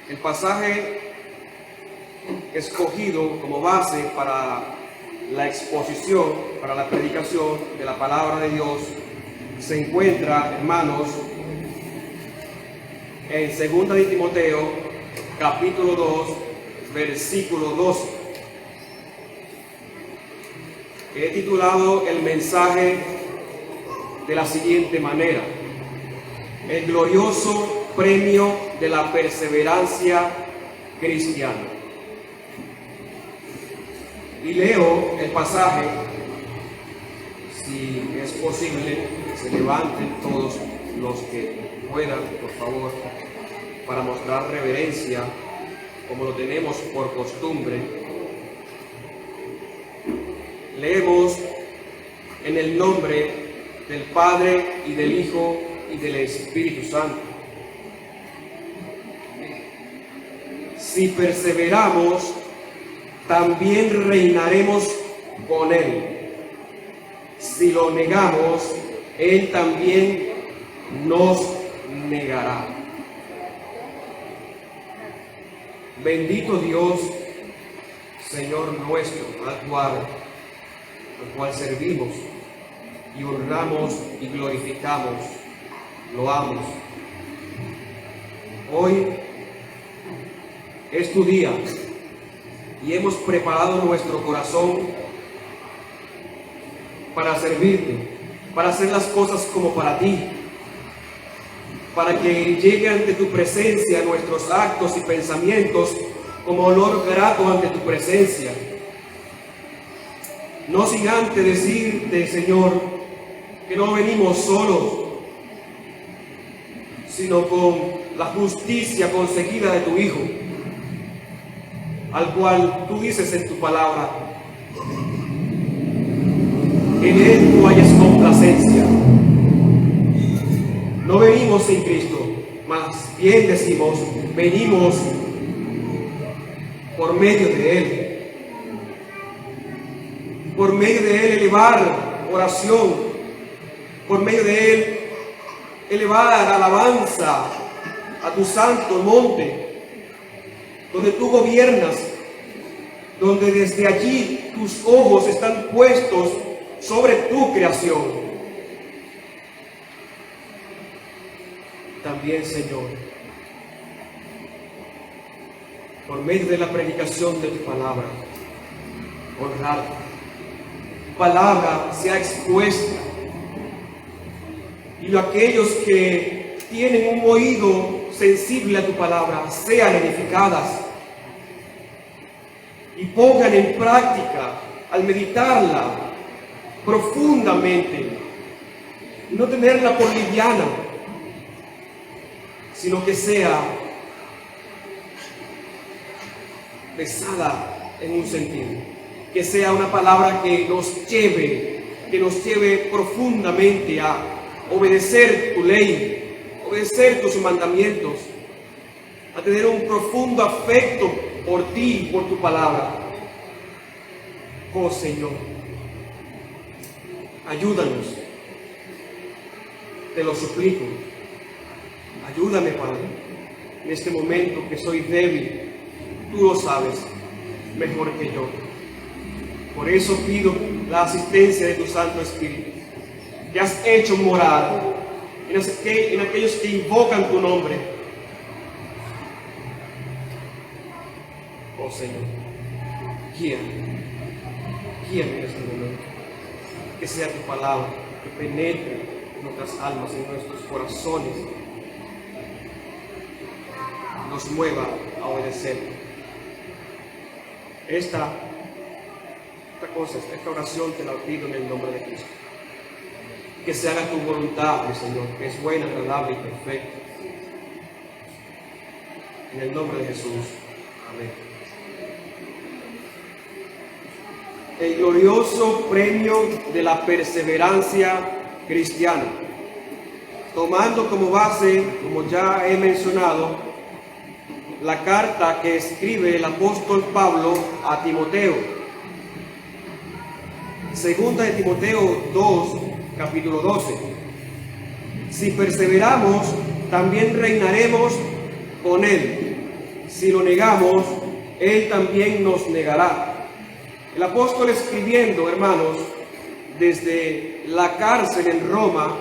El pasaje escogido como base para la exposición, para la predicación de la palabra de Dios, se encuentra, hermanos, en 2 de Timoteo, capítulo 2, versículo 12. He titulado el mensaje de la siguiente manera: el glorioso premio de la perseverancia cristiana. Y leo el pasaje, si es posible, que se levanten todos los que puedan, por favor, para mostrar reverencia, como lo tenemos por costumbre. Leemos en el nombre del Padre y del Hijo y del Espíritu Santo. Si perseveramos, también reinaremos con Él. Si lo negamos, Él también nos negará. Bendito Dios, Señor nuestro, al cual servimos y honramos y glorificamos, loamos. Hoy es tu día y hemos preparado nuestro corazón para servirte, para hacer las cosas como para ti, para que llegue ante tu presencia nuestros actos y pensamientos como olor grato ante tu presencia. No sin antes decirte, Señor, que no venimos solos, sino con la justicia conseguida de tu Hijo, al cual tú dices en tu palabra: en Él tú hayas complacencia. No venimos sin Cristo, más bien decimos, venimos por medio de Él. Por medio de Él elevar oración, por medio de Él elevar alabanza a tu santo monte, donde tú gobiernas, donde desde allí tus ojos están puestos sobre tu creación. También, Señor, por medio de la predicación de tu palabra, honrarte. Palabra sea expuesta, y aquellos que tienen un oído sensible a tu palabra sean edificadas y pongan en práctica al meditarla profundamente, y no tenerla por liviana, sino que sea pesada en un sentido. Que sea una palabra que nos lleve profundamente a obedecer tu ley, obedecer tus mandamientos, a tener un profundo afecto por ti y por tu palabra. Oh Señor, ayúdanos, te lo suplico. Ayúdame, Padre, en este momento que soy débil. Tú lo sabes mejor que yo. Por eso pido la asistencia de tu Santo Espíritu, que has hecho morar en aquellos que invocan tu nombre. Oh Señor, guíame en este momento. Que sea tu palabra que penetre en nuestras almas, en nuestros corazones, nos mueva a obedecer. Esta oración te la pido en el nombre de Cristo. Que se haga tu voluntad, mi Señor, que es buena, agradable y perfecta. En el nombre de Jesús. Amén. El glorioso premio de la perseverancia cristiana. Tomando como base, como ya he mencionado, la carta que escribe el apóstol Pablo a Timoteo. Segunda de Timoteo 2, capítulo 12. Si perseveramos, también reinaremos con Él. si lo negamos, Él también nos negará. El apóstol escribiendo, hermanos, desde la cárcel en Roma,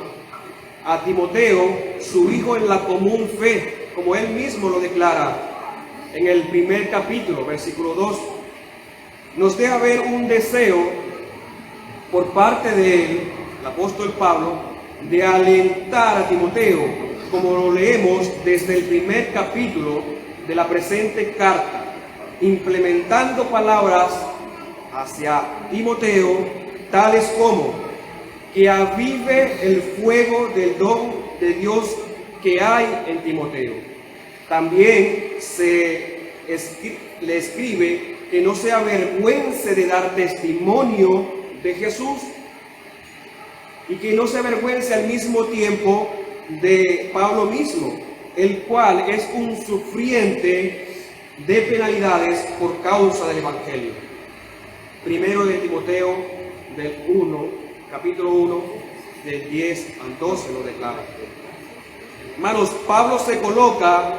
a Timoteo, su hijo en la común fe, como él mismo lo declara en el primer capítulo, versículo 2, nos deja ver un deseo por parte de él, el apóstol Pablo, de alentar a Timoteo, como lo leemos desde el primer capítulo de la presente carta, implementando palabras hacia Timoteo, tales como que avive el fuego del don de Dios que hay en Timoteo. También le escribe que no se avergüence de dar testimonio de Jesús y que no se avergüence al mismo tiempo de Pablo mismo, el cual es un sufriente de penalidades por causa del Evangelio. Primero de Timoteo, del 1, capítulo 1, del 10 al 12 lo declara. Hermanos, Pablo se coloca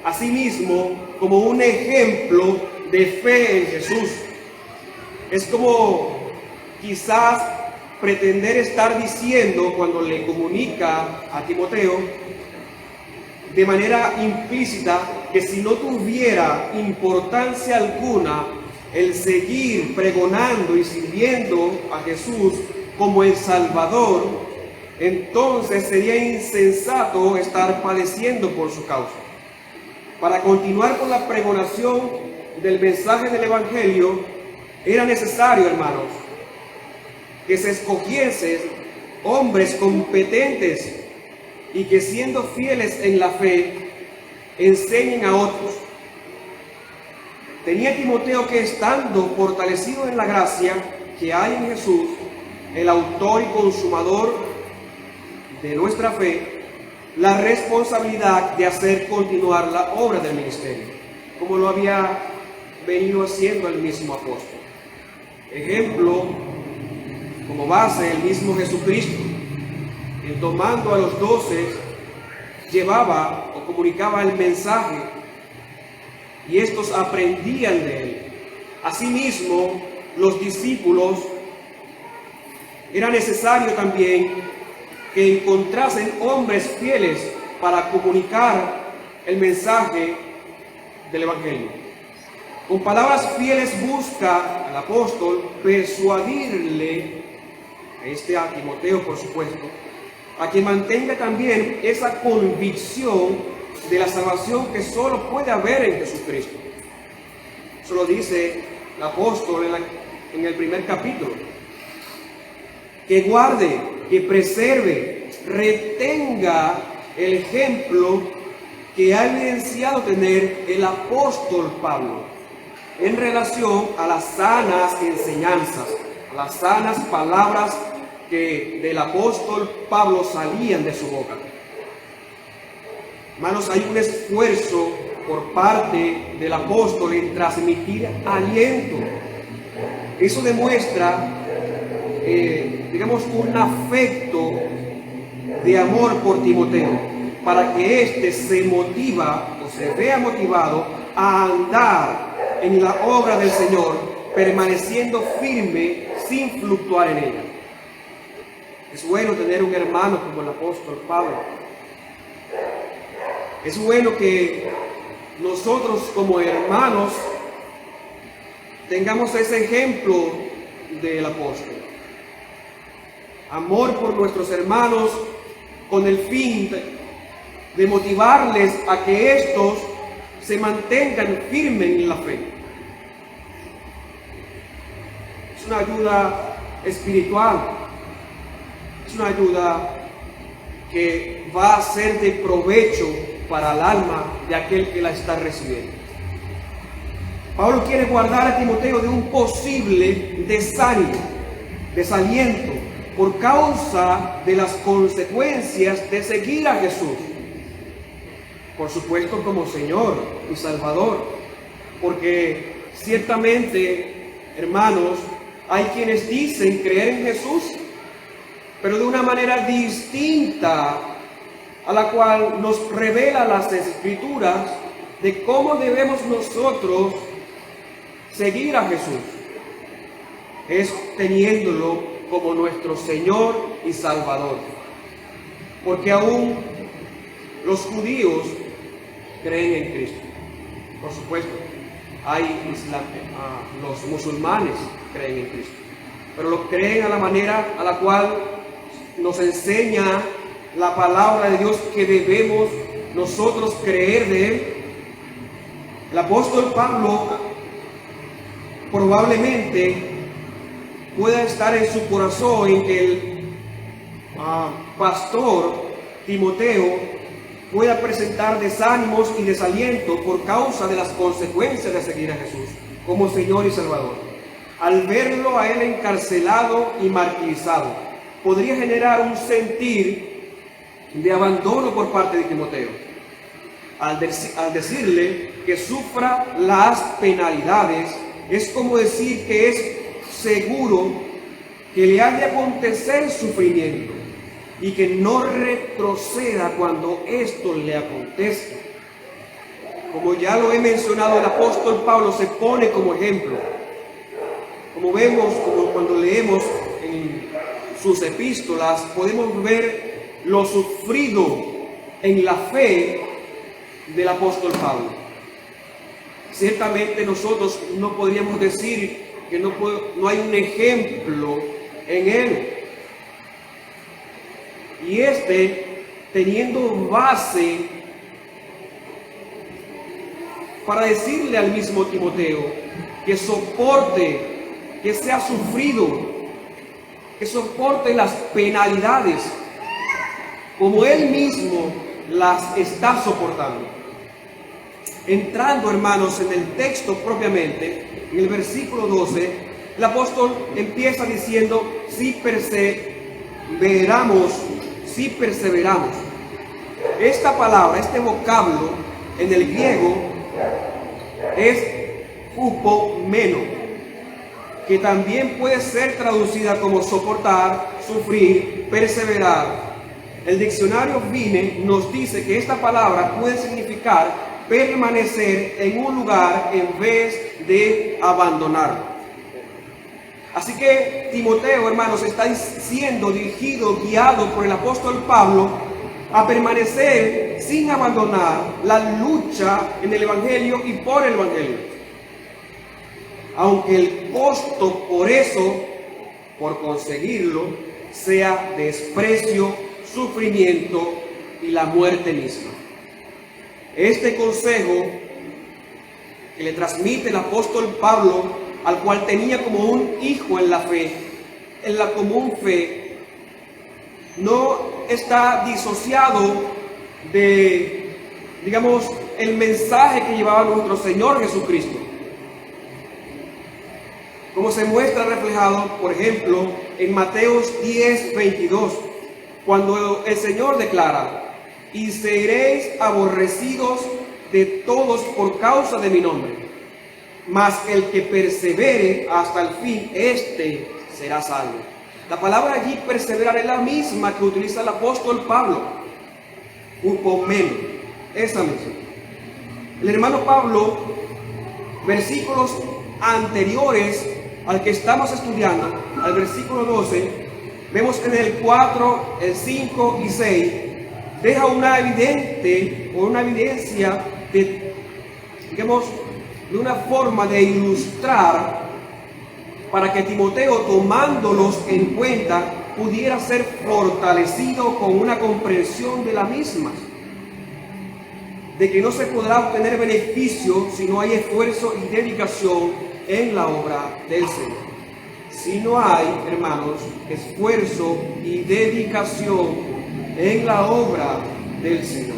a sí mismo como un ejemplo de fe en Jesús. Es como quizás pretender estar diciendo cuando le comunica a Timoteo de manera implícita que si no tuviera importancia alguna el seguir pregonando y sirviendo a Jesús como el Salvador, entonces sería insensato estar padeciendo por su causa. Para continuar con la pregonación del mensaje del Evangelio, era necesario, hermanos, que se escogiesen hombres competentes y que, siendo fieles en la fe, enseñen a otros. Tenía Timoteo que, estando fortalecido en la gracia que hay en Jesús, el autor y consumador de nuestra fe, la responsabilidad de hacer continuar la obra del ministerio, como lo había venido haciendo el mismo apóstol. Ejemplo, como base, el mismo Jesucristo, que tomando a los 12, llevaba o comunicaba el mensaje y estos aprendían de él. Asimismo, los discípulos, era necesario también que encontrasen hombres fieles para comunicar el mensaje del Evangelio. Con palabras fieles busca al apóstol persuadirle, a Timoteo por supuesto, a que mantenga también esa convicción de la salvación que solo puede haber en Jesucristo. Eso lo dice el apóstol en el primer capítulo. Que guarde, que preserve, retenga el ejemplo que ha evidenciado tener el apóstol Pablo en relación a las sanas enseñanzas, a las sanas palabras que del apóstol Pablo salían de su boca. Hermanos, hay un esfuerzo por parte del apóstol en transmitir aliento. Eso demuestra, un afecto de amor por Timoteo, para que éste se vea motivado a andar en la obra del Señor, permaneciendo firme sin fluctuar en ella. Es bueno tener un hermano como el apóstol Pablo. Es bueno que nosotros como hermanos tengamos ese ejemplo del apóstol. Amor por nuestros hermanos con el fin de motivarles a que estos se mantengan firmes en la fe. Es una ayuda espiritual, es una ayuda que va a ser de provecho para el alma de aquel que la está recibiendo. Pablo quiere guardar a Timoteo de un posible desaliento por causa de las consecuencias de seguir a Jesús. Por supuesto, como Señor y Salvador, porque ciertamente, hermanos, hay quienes dicen creer en Jesús, pero de una manera distinta a la cual nos revela las Escrituras de cómo debemos nosotros seguir a Jesús, es teniéndolo como nuestro Señor y Salvador. Porque aún los judíos creen en Cristo. Por supuesto, los musulmanes creen en Cristo, pero lo creen a la manera a la cual nos enseña la palabra de Dios que debemos nosotros creer de Él. El apóstol Pablo probablemente pueda estar en su corazón en que el pastor Timoteo pueda presentar desánimos y desaliento por causa de las consecuencias de seguir a Jesús como Señor y Salvador. Al verlo a él encarcelado y martirizado, podría generar un sentir de abandono por parte de Timoteo. Al decirle que sufra las penalidades, es como decir que es seguro que le ha de acontecer sufrimiento y que no retroceda cuando esto le acontezca. Como ya lo he mencionado, el apóstol Pablo se pone como ejemplo. Como vemos, como cuando leemos en sus epístolas, podemos ver lo sufrido en la fe del apóstol Pablo. Ciertamente nosotros no podríamos decir que no hay un ejemplo en él. Y teniendo base para decirle al mismo Timoteo que soporte, que sea sufrido, que soporte las penalidades como él mismo las está soportando. Entrando, hermanos, en el texto propiamente, en el versículo 12, el apóstol empieza diciendo: si perseveramos. Esta palabra, este vocablo en el griego es hupomeno, que también puede ser traducida como soportar, sufrir, perseverar. El diccionario Vine nos dice que esta palabra puede significar permanecer en un lugar en vez de abandonarlo. Así que Timoteo, hermanos, está siendo dirigido, guiado por el apóstol Pablo a permanecer sin abandonar la lucha en el Evangelio y por el Evangelio. Aunque el costo por conseguirlo, sea desprecio, sufrimiento y la muerte misma. Este consejo que le transmite el apóstol Pablo, al cual tenía como un hijo en la fe, en la común fe, no está disociado de, digamos, el mensaje que llevaba nuestro Señor Jesucristo. Como se muestra reflejado, por ejemplo, en Mateos 10:22, cuando el Señor declara: y seréis aborrecidos de todos por causa de mi nombre, mas el que persevere hasta el fin, éste será salvo. La palabra allí perseverar es la misma que utiliza el apóstol Pablo, upomeno, esa misma. El hermano Pablo, versículos anteriores al que estamos estudiando, al versículo 12, vemos que en el 4, el 5 y 6 deja una evidencia de, digamos, de una forma de ilustrar para que Timoteo, tomándolos en cuenta, pudiera ser fortalecido con una comprensión de la misma, de que no se podrá obtener beneficio si no hay esfuerzo y dedicación en la obra del Señor. Si no hay, hermanos, esfuerzo y dedicación en la obra del Señor.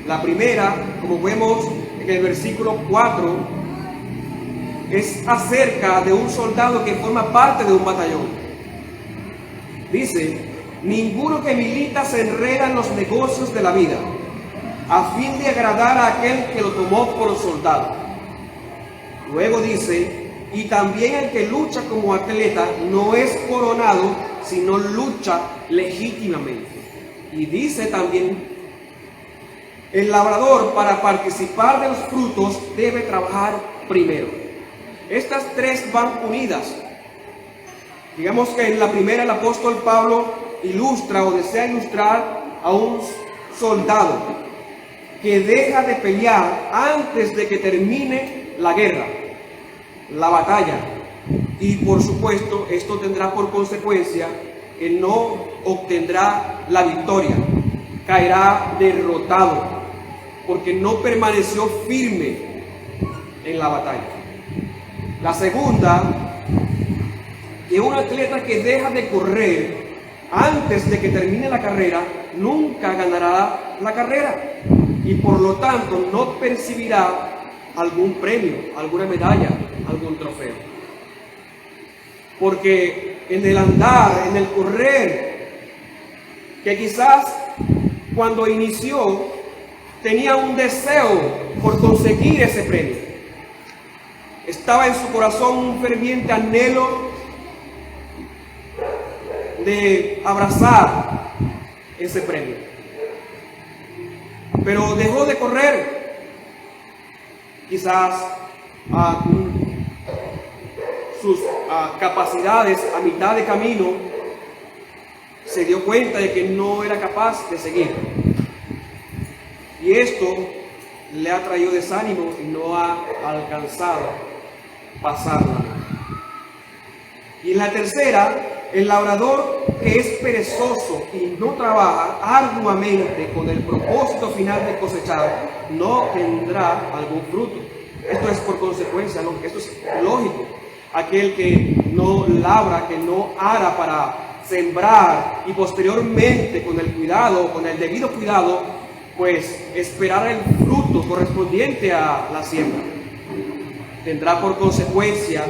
La primera, como vemos en el versículo 4, es acerca de un soldado que forma parte de un batallón. Dice: ninguno que milita se enreda en los negocios de la vida, a fin de agradar a aquel que lo tomó por soldado. Luego dice: y también el que lucha como atleta no es coronado, sino lucha legítimamente. Y dice también El labrador, para participar de los frutos, debe trabajar primero. Estas tres van unidas. Digamos que en la primera el apóstol Pablo ilustra o desea ilustrar a un soldado que deja de pelear antes de que termine la guerra, la batalla. Y por supuesto, esto tendrá por consecuencia que no obtendrá la victoria, caerá derrotado, porque no permaneció firme en la batalla. La segunda, que un atleta que deja de correr antes de que termine la carrera, nunca ganará la carrera y por lo tanto no percibirá algún premio, alguna medalla, algún trofeo. Porque en el andar, en el correr, que quizás cuando inició tenía un deseo por conseguir ese premio. Estaba en su corazón un ferviente anhelo de abrazar ese premio. Pero dejó de correr, quizás sus capacidades a mitad de camino, se dio cuenta de que no era capaz de seguir. Y esto le ha traído desánimo y no ha alcanzado pasarla. Y en la tercera, el labrador que es perezoso y no trabaja arduamente con el propósito final de cosechar, no tendrá algún fruto. Esto es por consecuencia, esto es lógico. Aquel que no labra, que no ara para sembrar y posteriormente con el cuidado, con el debido cuidado, pues esperar el fruto correspondiente a la siembra, tendrá por consecuencia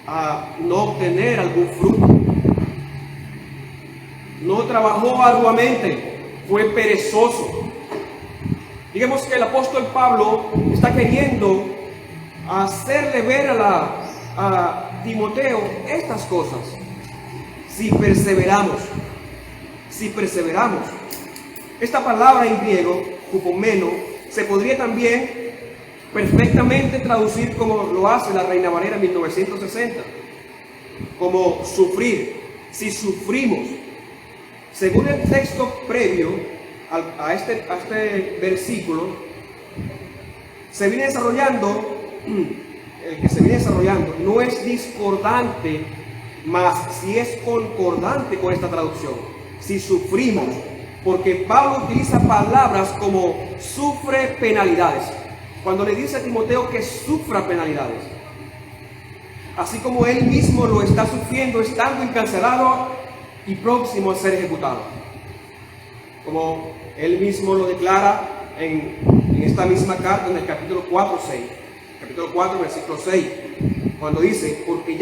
a no obtener algún fruto. No trabajó arduamente, fue perezoso. Digamos que el apóstol Pablo está queriendo hacerle ver a Timoteo estas cosas. Si perseveramos. Esta palabra en griego, hupomeno, se podría también perfectamente traducir como lo hace la Reina Valera 1960, como sufrir. Si sufrimos, según el texto previo a este versículo, se viene desarrollando, el que se viene desarrollando no es discordante, mas si es concordante con esta traducción. Si sufrimos, porque Pablo utiliza palabras como sufre penalidades, cuando le dice a Timoteo que sufra penalidades, así como él mismo lo está sufriendo estando encarcelado y próximo a ser ejecutado, como él mismo lo declara en esta misma carta, en el capítulo 4, versículo 6, cuando dice, porque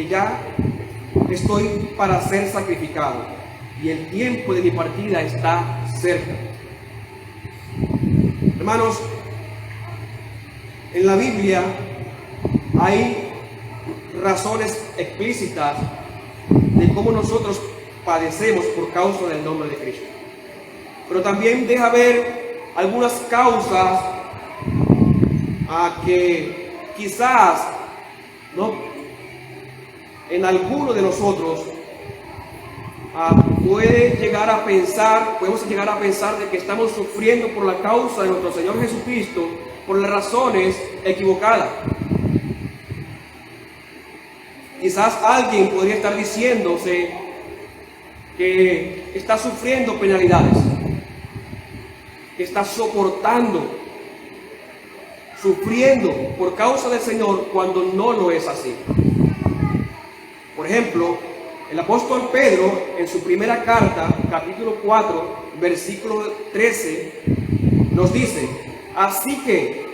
ya estoy para ser sacrificado y el tiempo de mi partida está cerca. Hermanos, en la Biblia hay razones explícitas de cómo nosotros padecemos por causa del nombre de Cristo. Pero también deja ver algunas causas a que quizás en alguno de nosotros podemos llegar a pensar de que estamos sufriendo por la causa de nuestro Señor Jesucristo por las razones equivocadas. Quizás alguien podría estar diciéndose que está sufriendo penalidades, que está sufriendo por causa del Señor, cuando no lo es así. Por ejemplo, el apóstol Pedro, en su primera carta, capítulo 4, versículo 13, nos dice, así que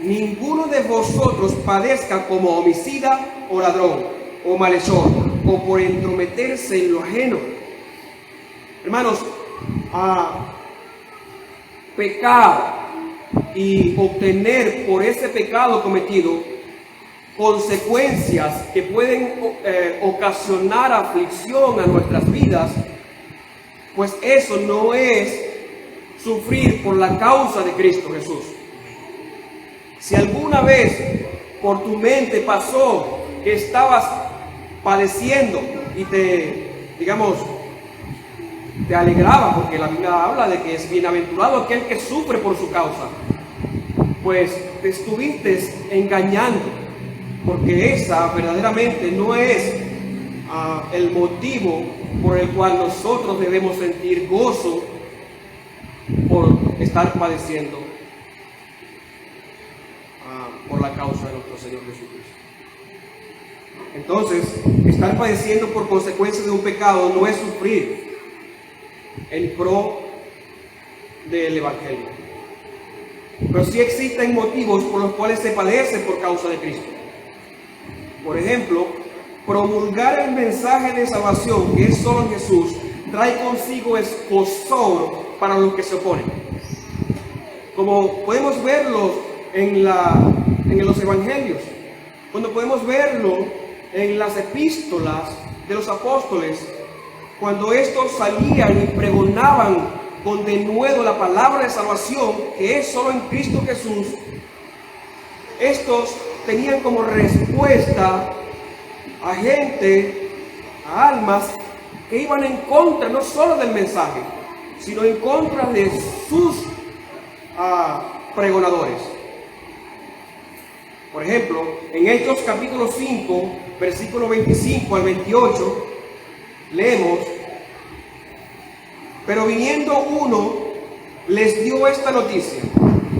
ninguno de vosotros padezca como homicida o ladrón o malhechor o por entrometerse en lo ajeno. Hermanos, pecar y obtener por ese pecado cometido consecuencias que pueden ocasionar aflicción a nuestras vidas, pues eso no es sufrir por la causa de Cristo Jesús. Si alguna vez por tu mente pasó que estabas padeciendo y te alegraba, porque la Biblia habla de que es bienaventurado aquel que sufre por su causa, pues te estuviste engañando, porque esa verdaderamente no es el motivo por el cual nosotros debemos sentir gozo por estar padeciendo por la causa de nuestro Señor Jesucristo. Entonces, estar padeciendo por consecuencia de un pecado no es sufrir en pro del Evangelio. Pero sí existen motivos por los cuales se padece por causa de Cristo. Por ejemplo, promulgar el mensaje de salvación que es solo en Jesús trae consigo escozor para los que se oponen. Como podemos verlo en los evangelios, cuando podemos verlo en las epístolas de los apóstoles, cuando estos salían y pregonaban con denuedo la palabra de salvación que es solo en Cristo Jesús, estos tenían como respuesta a gente, a almas que iban en contra no solo del mensaje, sino en contra de sus pregonadores. Por ejemplo, en Hechos capítulo 5, versículo 25 al 28, leemos: pero viniendo uno, les dio esta noticia: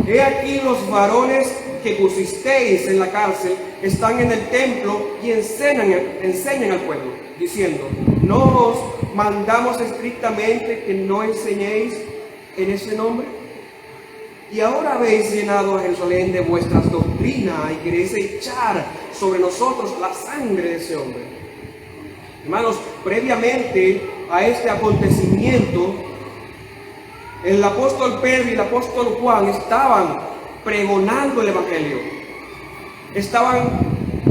he aquí los varones que pusisteis en la cárcel están en el templo y enseñan al pueblo, diciendo: ¿no os mandamos estrictamente que no enseñéis en ese nombre? Y ahora habéis llenado a Jerusalén de vuestras doctrinas y queréis echar sobre nosotros la sangre de ese hombre. Hermanos, previamente a este acontecimiento, el apóstol Pedro y el apóstol Juan estaban pregonando el Evangelio. Estaban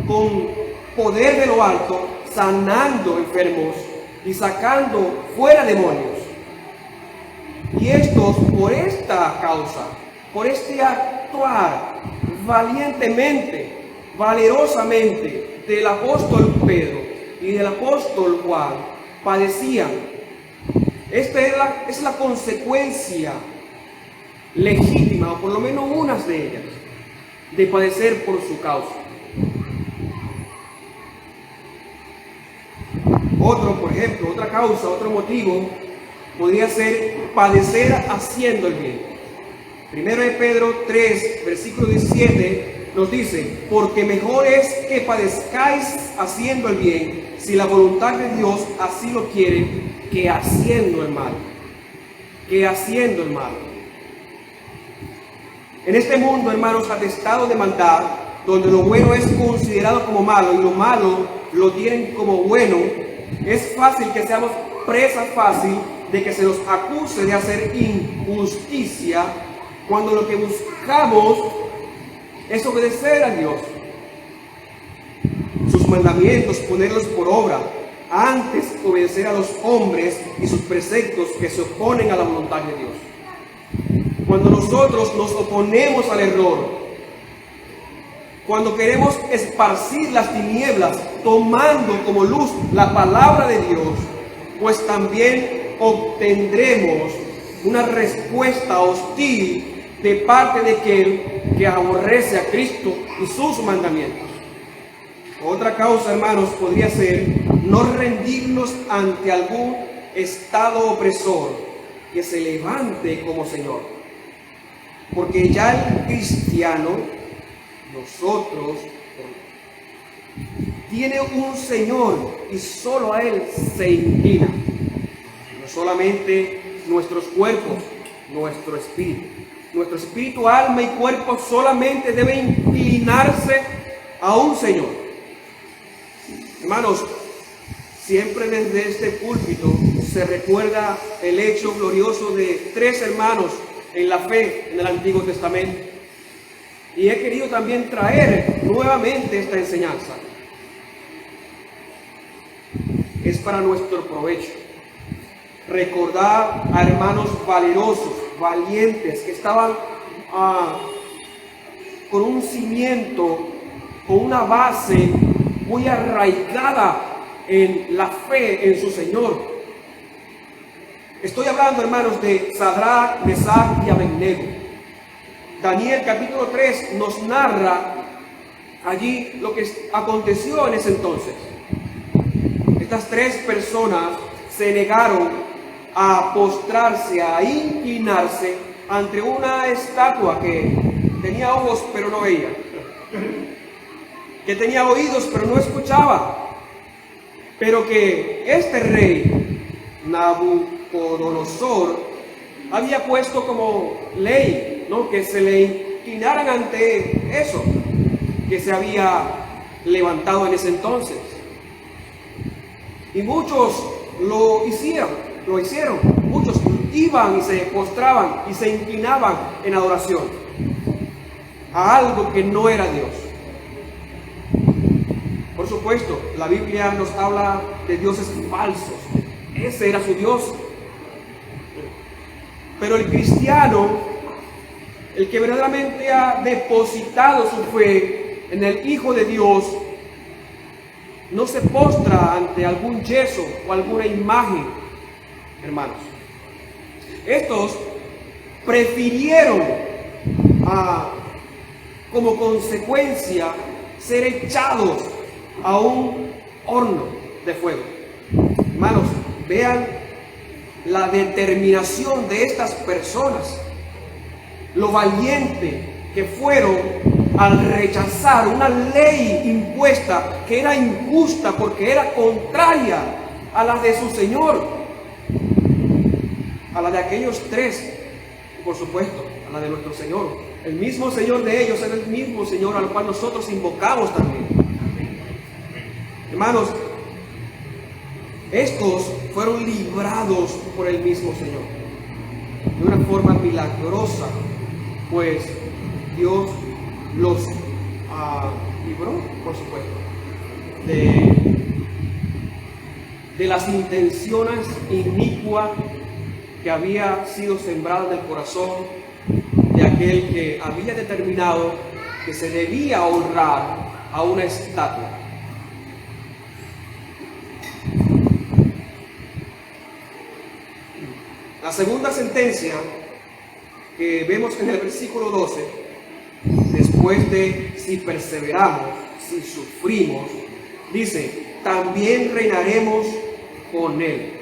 con poder de lo alto, sanando enfermos y sacando fuera demonios. Y estos, por esta causa, por este actuar valientemente, valerosamente del apóstol Pedro y del apóstol Juan, padecían. Esta es la consecuencia legítima, o por lo menos unas de ellas, de padecer por su causa. Otra causa, otro motivo podría ser padecer haciendo el bien. Primero de Pedro 3, versículo 17 nos dice: porque mejor es que padezcáis haciendo el bien, si la voluntad de Dios así lo quiere, que haciendo el mal. En este mundo, hermanos, atestado de maldad, donde lo bueno es considerado como malo y lo malo lo tienen como bueno, es fácil que seamos presa fácil de que se nos acuse de hacer injusticia, cuando lo que buscamos es obedecer a Dios, sus mandamientos, ponerlos por obra, antes que obedecer a los hombres y sus preceptos que se oponen a la voluntad de Dios. Cuando nosotros nos oponemos al error, cuando queremos esparcir las tinieblas tomando como luz la palabra de Dios, pues también obtendremos una respuesta hostil de parte de aquel que aborrece a Cristo y sus mandamientos. Otra causa, hermanos, podría ser no rendirnos ante algún estado opresor que se levante como Señor. Porque ya el cristiano, nosotros, tiene un Señor y solo a Él se inclina. No solamente nuestros cuerpos, nuestro espíritu. Nuestro espíritu, alma y cuerpo solamente deben inclinarse a un Señor. Hermanos, siempre desde este púlpito se recuerda el hecho glorioso de 3 hermanos en la fe en el Antiguo Testamento. Y he querido también traer nuevamente esta enseñanza. Es para nuestro provecho recordar a hermanos valerosos valientes, que estaban con un cimiento, con una base muy arraigada en la fe en su Señor. Estoy hablando, hermanos, de Sadrach, Mesach y Abednego. Daniel capítulo 3 nos narra allí lo que aconteció en ese entonces. Estas tres personas se negaron a postrarse, a inclinarse ante una estatua que tenía ojos pero no veía, que tenía oídos pero no escuchaba, pero que este rey Nabucodonosor había puesto como ley, ¿no?, que se le inclinaran ante eso que se había levantado en ese entonces. Y muchos lo hicieron, muchos iban y se postraban y se inclinaban en adoración a algo que no era Dios. Por supuesto, la Biblia nos habla de dioses falsos. Ese era su Dios. Pero el cristiano, el que verdaderamente ha depositado su fe en el Hijo de Dios, no se postra ante algún yeso o alguna imagen, hermanos. Estos prefirieron como consecuencia ser echados a un horno de fuego. Hermanos, vean la determinación de estas personas, lo valiente que fueron al rechazar una ley impuesta que era injusta porque era contraria a la de su Señor, a la de aquellos tres, y por supuesto a la de nuestro Señor. El mismo Señor de ellos era el mismo Señor al cual nosotros invocamos también. Hermanos, estos fueron librados por el mismo Señor de una forma milagrosa, pues Dios los libró, por supuesto, de las intenciones inicuas que había sido sembrada en el corazón de aquel que había determinado que se debía honrar a una estatua. La segunda sentencia que vemos en el versículo 12, después de si perseveramos, si sufrimos, dice, también reinaremos con él.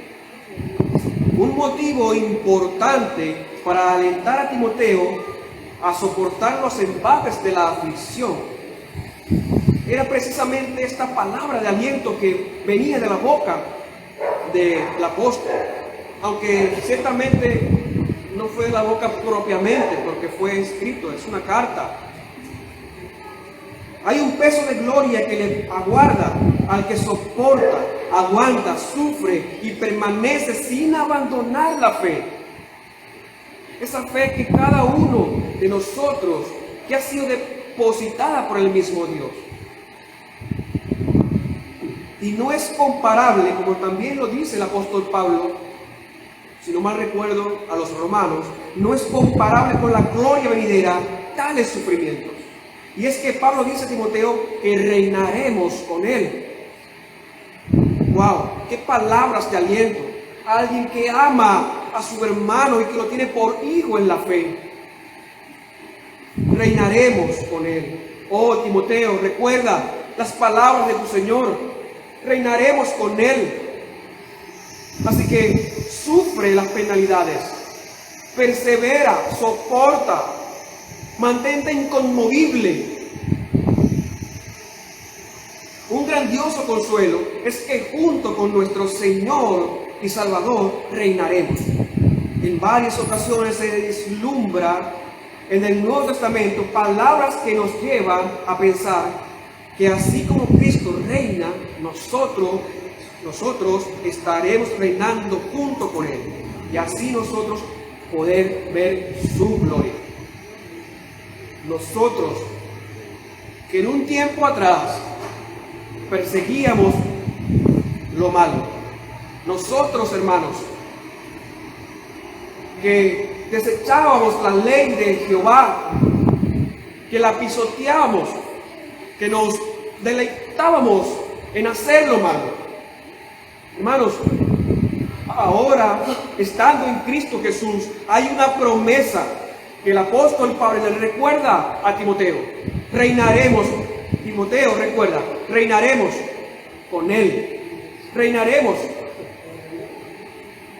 Un motivo importante para alentar a Timoteo a soportar los embates de la aflicción era precisamente esta palabra de aliento que venía de la boca del apóstol, aunque ciertamente no fue de la boca propiamente, porque fue escrito, es una carta. Hay un peso de gloria que le aguarda al que soporta, aguanta, sufre y permanece sin abandonar la fe. Esa fe que cada uno de nosotros, que ha sido depositada por el mismo Dios. Y no es comparable, como también lo dice el apóstol Pablo, si no mal recuerdo, a los romanos, no es comparable con la gloria venidera tales sufrimientos. Y es que Pablo dice a Timoteo que reinaremos con él. ¡Wow! ¡Qué palabras de aliento! Alguien que ama a su hermano y que lo tiene por hijo en la fe. Reinaremos con él. Oh, Timoteo, recuerda las palabras de tu Señor. Reinaremos con él. Así que sufre las penalidades, persevera, soporta, mantente inconmovible. Un grandioso consuelo es que junto con nuestro Señor y Salvador reinaremos. En varias ocasiones se vislumbra en el Nuevo Testamento palabras que nos llevan a pensar que así como Cristo reina, nosotros estaremos reinando junto con Él, y así nosotros poder ver su gloria. Nosotros que en un tiempo atrás perseguíamos lo malo, nosotros, hermanos, que desechábamos la ley de Jehová, que la pisoteábamos, que nos deleitábamos en hacer lo malo. Hermanos, ahora, estando en Cristo Jesús, hay una promesa que el apóstol Pablo le recuerda a Timoteo. Reinaremos, Timoteo, recuerda, reinaremos con él. Reinaremos.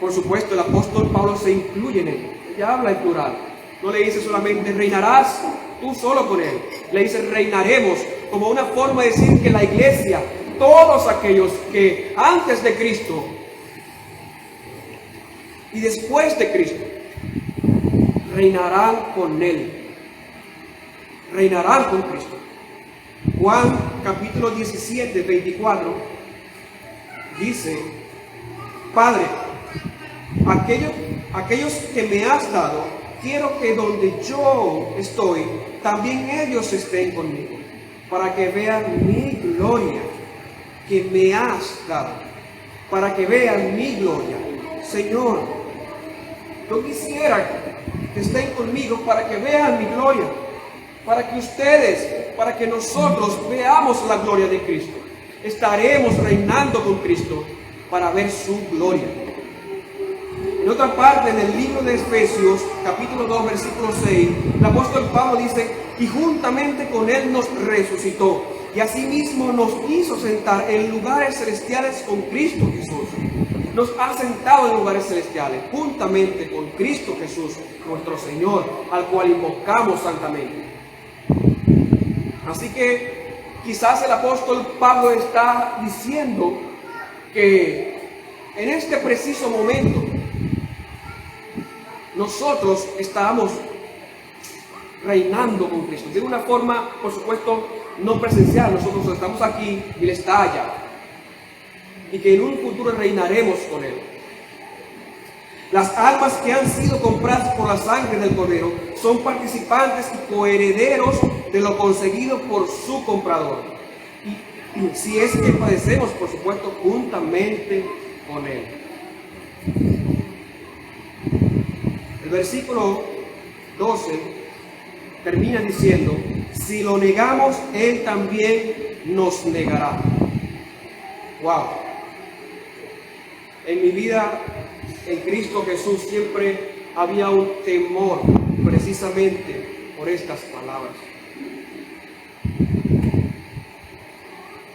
Por supuesto, el apóstol Pablo se incluye en él. Ella habla en plural. No le dice solamente reinarás tú solo con él. Le dice reinaremos, como una forma de decir que la iglesia, todos aquellos que antes de Cristo y después de Cristo, reinarán con él. Reinarán con Cristo. Juan capítulo 17, 24 dice: Padre, aquellos que me has dado, quiero que donde yo estoy, también ellos estén conmigo, para que vean mi gloria que me has dado, para que vean mi gloria. Señor, yo quisiera que estén conmigo para que vean mi gloria, para que ustedes, para que nosotros veamos la gloria de Cristo. Estaremos reinando con Cristo para ver su gloria. En otra parte, en el libro de Efesios, capítulo 2, versículo 6, el apóstol Pablo dice: y juntamente con él nos resucitó, y asimismo nos hizo sentar en lugares celestiales con Cristo Jesús. Nos ha sentado en lugares celestiales, juntamente con Cristo Jesús, nuestro Señor, al cual invocamos santamente. Así que quizás el apóstol Pablo está diciendo que en este preciso momento nosotros estamos reinando con Cristo, de una forma, por supuesto, no presencial. Nosotros estamos aquí y Él está allá, y que en un futuro reinaremos con Él. Las almas que han sido compradas por la sangre del Cordero son participantes y coherederos de lo conseguido por su comprador, y si es que padecemos, por supuesto, juntamente con Él. El versículo 12 termina diciendo: si lo negamos, Él también nos negará. Wow. En mi vida, en Cristo Jesús, siempre había un temor precisamente por estas palabras.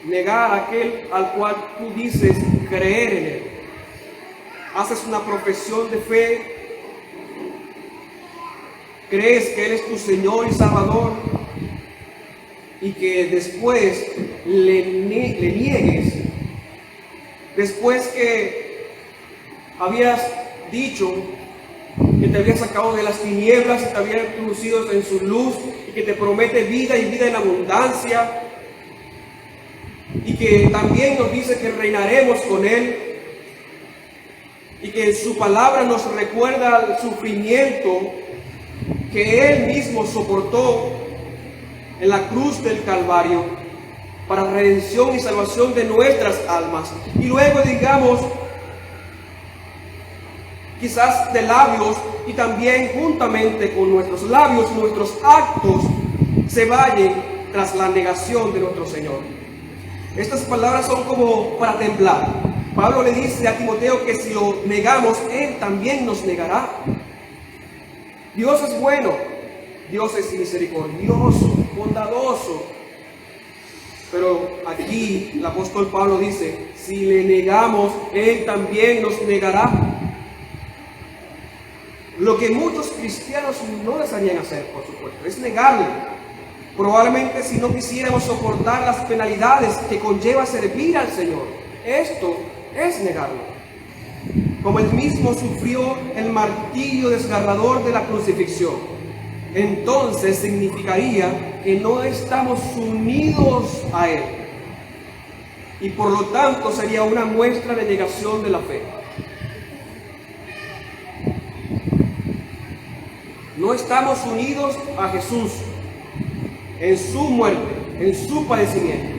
Negar a aquel al cual tú dices creer en Él. Haces una profesión de fe, crees que Él es tu Señor y Salvador, y que después le niegues, después que habías dicho que te había sacado de las tinieblas y te había introducido en su luz, y que te promete vida y vida en abundancia, y que también nos dice que reinaremos con Él, y que en su palabra nos recuerda el sufrimiento que Él mismo soportó en la cruz del Calvario para redención y salvación de nuestras almas. Y luego digamos, quizás de labios, y también juntamente con nuestros labios, nuestros actos se vayan tras la negación de nuestro Señor. Estas palabras son como para temblar. Pablo le dice a Timoteo que si lo negamos, Él también nos negará. Dios es bueno, Dios es misericordioso, bondadoso. Pero aquí el apóstol Pablo dice: si le negamos, Él también nos negará. Lo que muchos cristianos no desearían hacer, por supuesto, es negarle. Probablemente si no quisiéramos soportar las penalidades que conlleva servir al Señor, esto es negarlo. Como Él mismo sufrió el martirio desgarrador de la crucifixión, entonces significaría que no estamos unidos a Él, y por lo tanto sería una muestra de negación de la fe. No estamos unidos a Jesús en su muerte, en su padecimiento,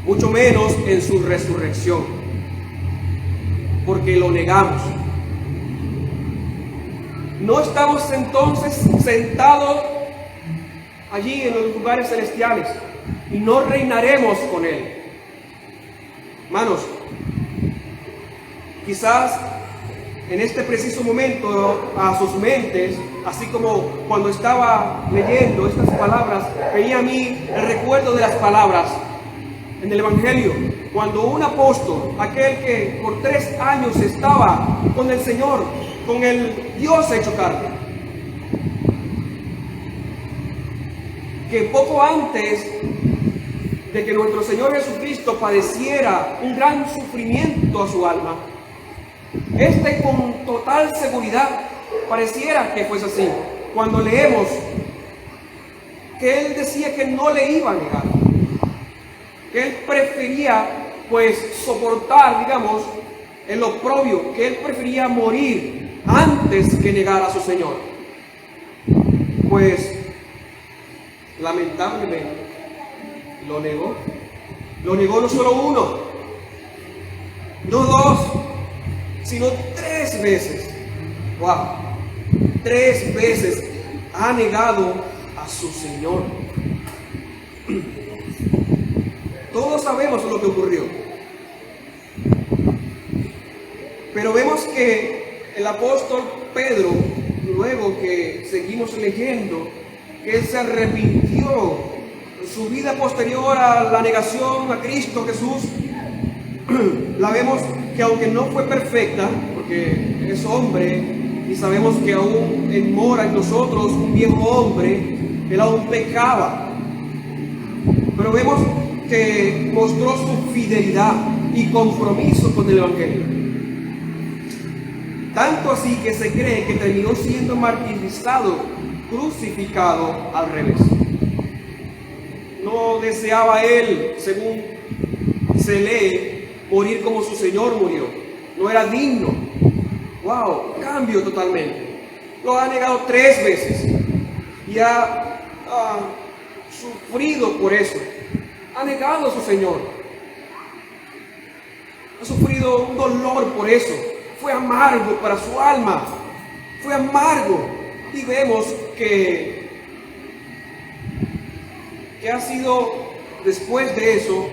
mucho menos en su resurrección, porque lo negamos. no estamos entonces sentados allí en los lugares celestiales y no reinaremos con Él. Hermanos, quizás en este preciso momento a sus mentes, así como cuando estaba leyendo estas palabras, venía a mí el recuerdo de las palabras en el Evangelio, cuando un apóstol, aquel que por 3 años estaba con el Señor, con el Dios hecho carne, que poco antes de que nuestro Señor Jesucristo padeciera un gran sufrimiento a su alma, con total seguridad pareciera que fuese así. Cuando leemos que Él decía que no le iba a negar, que Él prefería pues soportar, digamos, el oprobio, que Él prefería morir antes que negar a su Señor. Pues lamentablemente lo negó. Lo negó no solo uno, no 2, sino 3 veces. ¡Wow! 3 veces ha negado a su Señor. Todos sabemos lo que ocurrió. Pero vemos que el apóstol Pedro, luego que seguimos leyendo, que él se arrepintió. Su vida posterior a la negación a Cristo Jesús, la vemos que aunque no fue perfecta, porque es hombre y sabemos que aún mora en nosotros un viejo hombre, él aún pecaba, pero vemos que mostró su fidelidad y compromiso con el Evangelio. Tanto así que se cree que terminó siendo martirizado, crucificado al revés. No deseaba él, según se lee, morir como su Señor murió. No era digno. ¡Wow! Cambio totalmente. Lo ha negado 3 veces y ha sufrido por eso. Ha negado a su Señor. Ha sufrido un dolor por eso. Fue amargo para su alma. Fue amargo. Y vemos que ha sido, después de eso,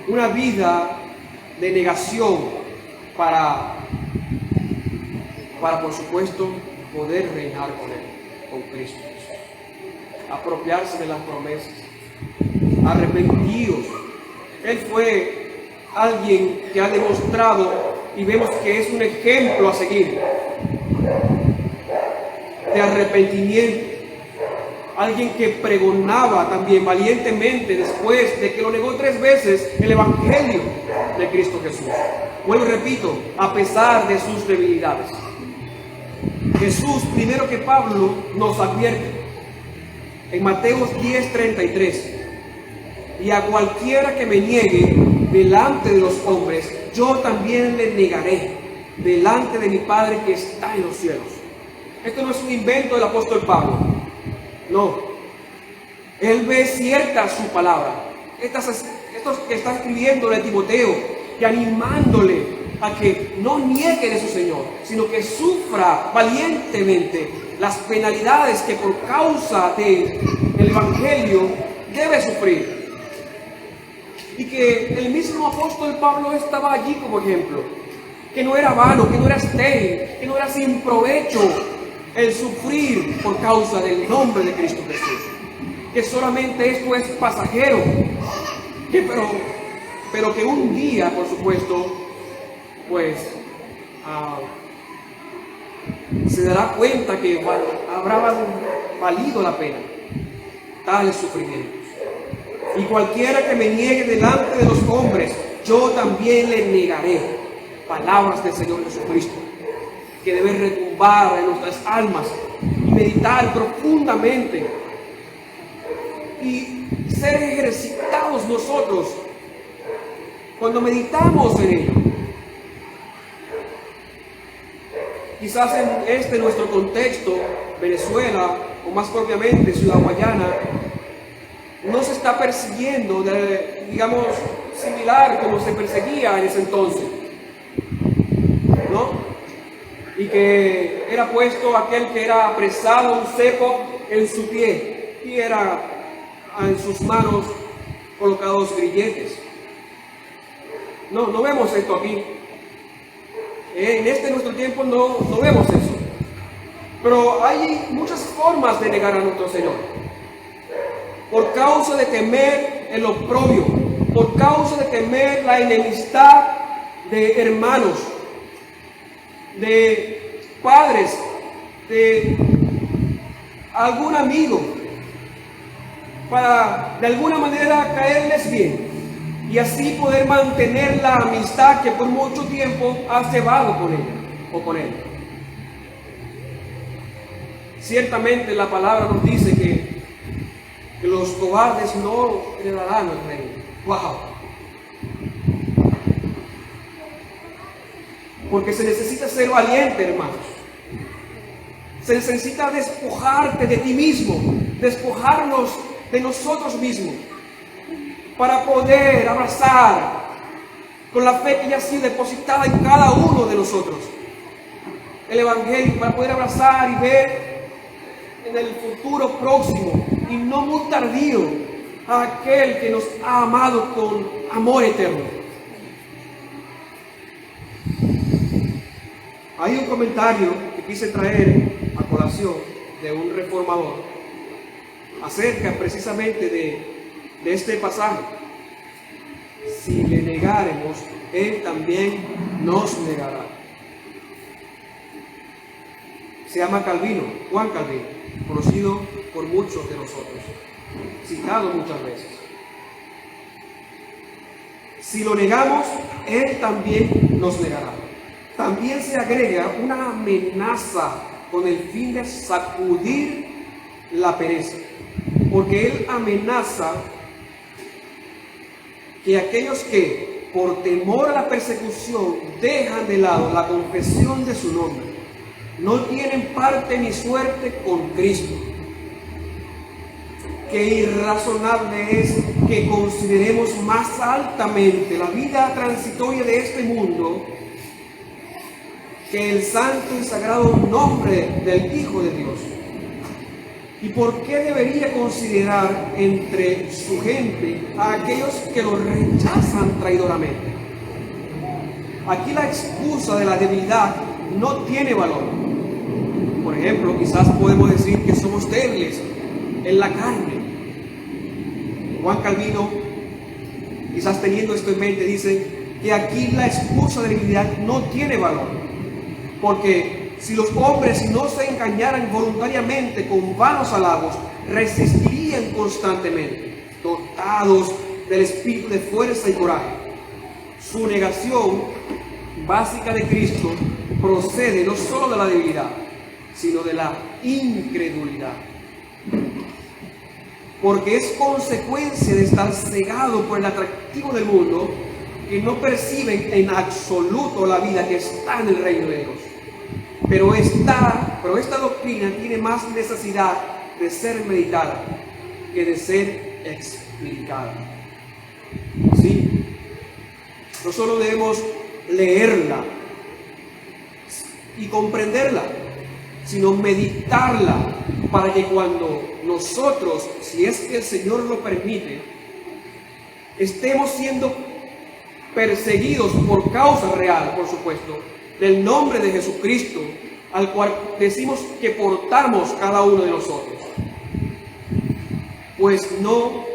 una vida de negación para por supuesto, poder reinar con Él, con Cristo. Apropiarse de las promesas. Arrepentidos. Él fue alguien que ha demostrado, y vemos que es un ejemplo a seguir, de arrepentimiento. Alguien que pregonaba también valientemente, después de que lo negó 3 veces, el Evangelio de Cristo Jesús. Bueno, repito, a pesar de sus debilidades. Jesús, primero que Pablo, nos advierte en Mateo 10:33: y a cualquiera que me niegue delante de los hombres, yo también le negaré delante de mi Padre que está en los cielos. Esto no es un invento del apóstol Pablo. No, él ve cierta su palabra. Esto que está escribiéndole a Timoteo y animándole a que no niegue de su Señor, sino que sufra valientemente las penalidades que por causa del Evangelio debe sufrir. Y que el mismo apóstol Pablo estaba allí como ejemplo, que no era vano, que no era estéril, que no era sin provecho el sufrir por causa del nombre de Cristo Jesús, que solamente esto es pasajero, pero que un día, por supuesto, pues se dará cuenta que habrá valido la pena tales sufrimientos. Y cualquiera que me niegue delante de los hombres, yo también le negaré. Palabras del Señor Jesucristo, que deben retumbar en nuestras almas y meditar profundamente y ser ejercitados nosotros cuando meditamos en ello. Quizás en nuestro contexto, Venezuela, o más propiamente Ciudad Guayana, no se está persiguiendo, digamos, similar como se perseguía en ese entonces, ¿no? Y que era puesto aquel que era apresado, un cepo en su pie, y era en sus manos colocados grilletes. No vemos esto aquí. En nuestro tiempo no vemos eso. Pero hay muchas formas de negar a nuestro Señor. Por causa de temer el oprobio, por causa de temer la enemistad de hermanos, de padres, de algún amigo, para de alguna manera caerles bien y así poder mantener la amistad que por mucho tiempo ha cebado con ella o con él. Ciertamente la palabra nos dice que los cobardes no heredarán el reino. ¡Wow! Porque se necesita ser valiente, hermanos. Se necesita despojarte de ti mismo, despojarnos de nosotros mismos, para poder abrazar con la fe que ya ha sido depositada en cada uno de nosotros el Evangelio, para poder abrazar y ver en el futuro próximo y no muy tardío a aquel que nos ha amado con amor eterno. Hay un comentario que quise traer a colación de un reformador acerca precisamente de este pasaje. Si le negáremos, Él también nos negará. Se llama Calvino, Juan Calvino, conocido por muchos de nosotros, citado muchas veces. Si lo negamos, Él también nos negará. También se agrega una amenaza con el fin de sacudir la pereza, porque Él amenaza que aquellos que por temor a la persecución dejan de lado la confesión de su nombre, no tienen parte ni suerte con Cristo. Qué irrazonable es que consideremos más altamente la vida transitoria de este mundo que el santo y sagrado nombre del Hijo de Dios. ¿Y por qué debería considerar entre su gente a aquellos que lo rechazan traidoramente? Aquí la excusa de la debilidad no tiene valor. Por ejemplo, quizás podemos decir que somos débiles en la carne. Juan Calvino, quizás teniendo esto en mente, dice que aquí la excusa de debilidad no tiene valor. Porque si los hombres no se engañaran voluntariamente con vanos halagos, resistirían constantemente, dotados del espíritu de fuerza y coraje. Su negación básica de Cristo procede no solo de la debilidad, sino de la incredulidad. Porque es consecuencia de estar cegado por el atractivo del mundo, que no perciben en absoluto la vida que está en el reino de Dios. Pero esta doctrina tiene más necesidad de ser meditada que de ser explicada. ¿Sí? No solo debemos leerla y comprenderla, sino meditarla para que cuando nosotros, si es que el Señor lo permite, estemos siendo perseguidos por causa real, por supuesto, del nombre de Jesucristo, al cual decimos que portamos cada uno de nosotros. Pues no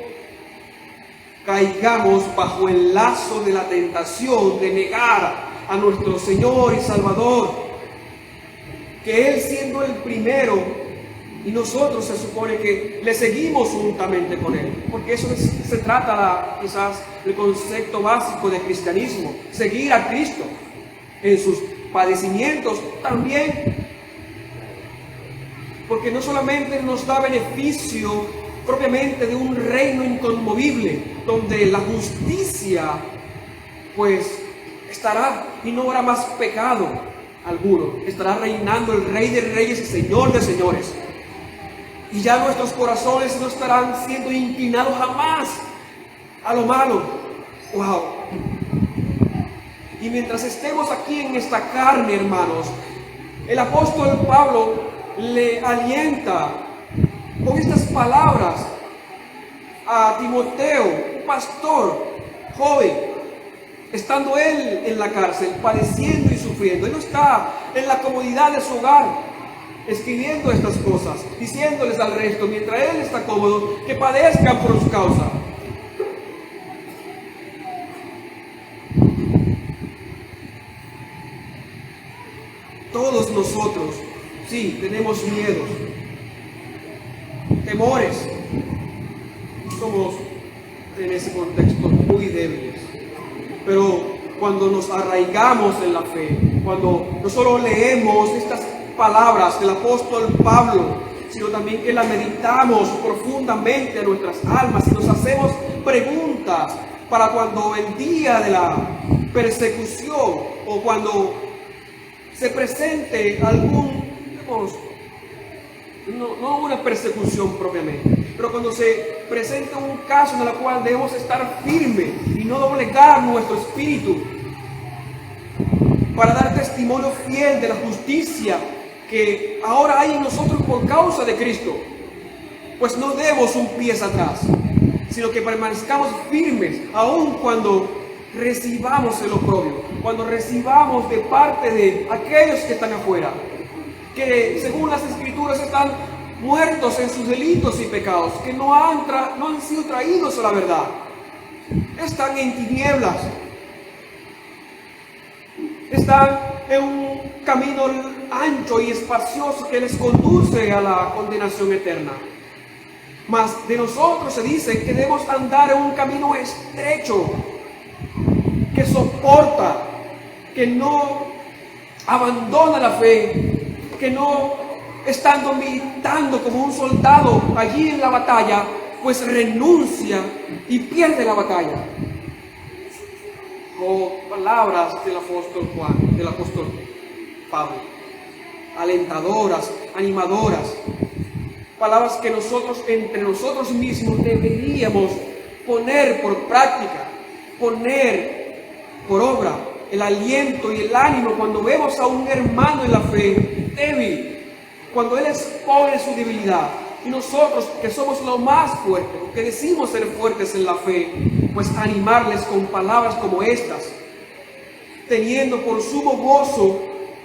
caigamos bajo el lazo de la tentación de negar a nuestro Señor y Salvador, que Él siendo el primero y nosotros se supone que le seguimos juntamente con Él, porque eso se trata quizás del concepto básico del cristianismo, seguir a Cristo en sus padecimientos también, porque no solamente nos da beneficio propiamente de un reino inconmovible, donde la justicia pues estará y no habrá más pecado alguno, estará reinando el Rey de Reyes y Señor de Señores, y ya nuestros corazones no estarán siendo inclinados jamás a lo malo. ¡Wow! Y mientras estemos aquí en esta carne, hermanos, El apóstol Pablo le alienta con estas palabras a Timoteo, un pastor joven, estando él en la cárcel, padeciendo y sufriendo. Él no está en la comodidad de su hogar, escribiendo estas cosas, diciéndoles al resto, mientras él está cómodo, que padezcan por su causa. Todos nosotros, sí, tenemos miedos, temores. Somos en ese contexto muy débiles. Pero cuando nos arraigamos en la fe, cuando no solo leemos estas palabras del apóstol Pablo, sino también que las meditamos profundamente en nuestras almas y nos hacemos preguntas para cuando el día de la persecución o cuando se presente algún, digamos, no una persecución propiamente, pero cuando se presenta un caso en el cual debemos estar firmes y no doblegar nuestro espíritu para dar testimonio fiel de la justicia que ahora hay en nosotros por causa de Cristo, pues no demos un pie atrás, sino que permanezcamos firmes aun cuando recibamos el oprobio, cuando recibamos de parte de aquellos que están afuera, que según las Escrituras están muertos en sus delitos y pecados, que no han sido traídos a la verdad, están en tinieblas, están en un camino ancho y espacioso que les conduce a la condenación eterna. Mas de nosotros se dice que debemos andar en un camino estrecho, que soporta, que no abandona la fe, que no estando militando como un soldado allí en la batalla, pues renuncia y pierde la batalla. Con palabras del apóstol Juan, del apóstol Pablo, alentadoras, animadoras, palabras que nosotros entre nosotros mismos deberíamos poner por práctica, poner por obra el aliento y el ánimo cuando vemos a un hermano en la fe débil, cuando él expone su debilidad, y nosotros que somos los más fuertes, que decimos ser fuertes en la fe, pues animarles con palabras como estas, teniendo por sumo gozo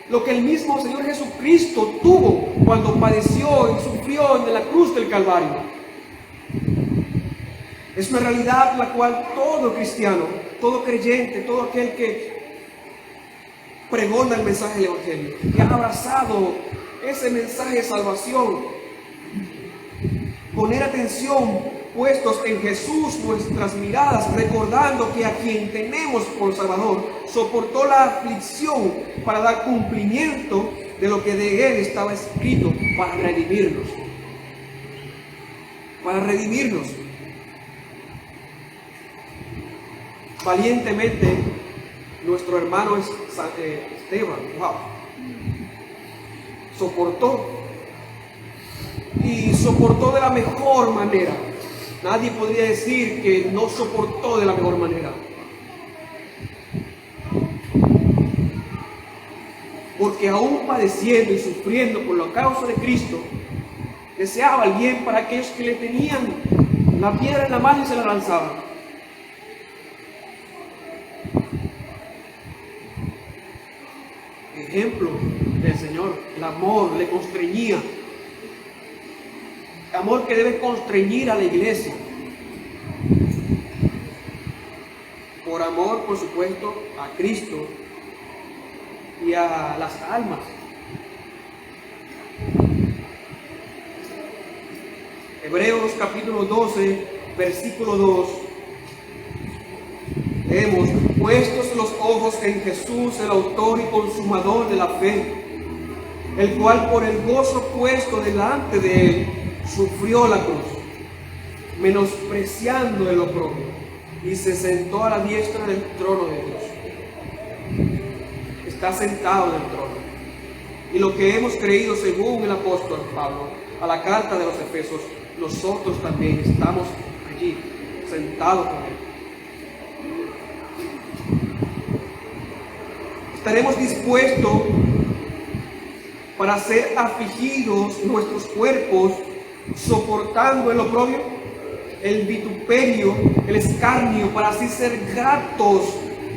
lo que el mismo Señor Jesucristo tuvo cuando padeció y sufrió en la cruz del Calvario. Es una realidad la cual todo cristiano, todo creyente, todo aquel que pregona el mensaje del Evangelio, que ha abrazado ese mensaje de salvación, poner atención puestos en Jesús nuestras miradas, recordando que a quien tenemos por Salvador soportó la aflicción para dar cumplimiento de lo que de Él estaba escrito para redimirnos. Para redimirnos. Valientemente, nuestro hermano Esteban, soportó. Y soportó de la mejor manera. Nadie podría decir que no soportó de la mejor manera. Porque aún padeciendo y sufriendo por la causa de Cristo, deseaba el bien para aquellos que le tenían la piedra en la mano y se la lanzaban. Ejemplo del Señor, el amor le constreñía. Amor que debe constreñir a la iglesia. Por amor, por supuesto, a Cristo y a las almas. Hebreos capítulo 12, versículo 2. Leemos: puestos los ojos en Jesús, el autor y consumador de la fe, el cual por el gozo puesto delante de él sufrió la cruz, menospreciando el oprobio, y se sentó a la diestra del trono de Dios. Está sentado en el trono. Y lo que hemos creído según el apóstol Pablo a la carta de los Efesios, nosotros también estamos allí, sentados con él. Estaremos dispuestos para ser afligidos nuestros cuerpos, soportando el oprobio, el vituperio, el escarnio, para así ser gratos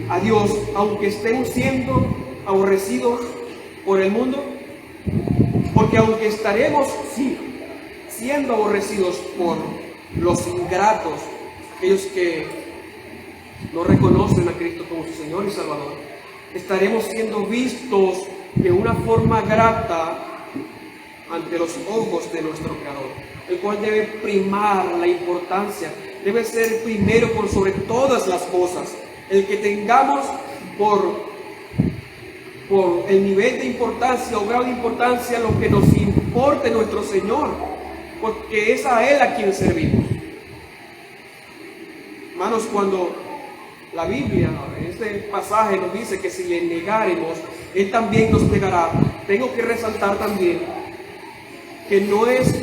a Dios, aunque estemos siendo aborrecidos por el mundo? Porque aunque estaremos siendo aborrecidos por los ingratos, aquellos que no reconocen a Cristo como su Señor y Salvador, estaremos siendo vistos de una forma grata ante los ojos de nuestro Creador, el cual debe primar la importancia, debe ser primero por sobre todas las cosas. El que tengamos por el nivel de importancia o grado de importancia lo que nos importe nuestro Señor, porque es a Él a quien servimos. Hermanos, cuando la Biblia en este pasaje nos dice que si le negáremos, Él también nos negará, tengo que resaltar también que no es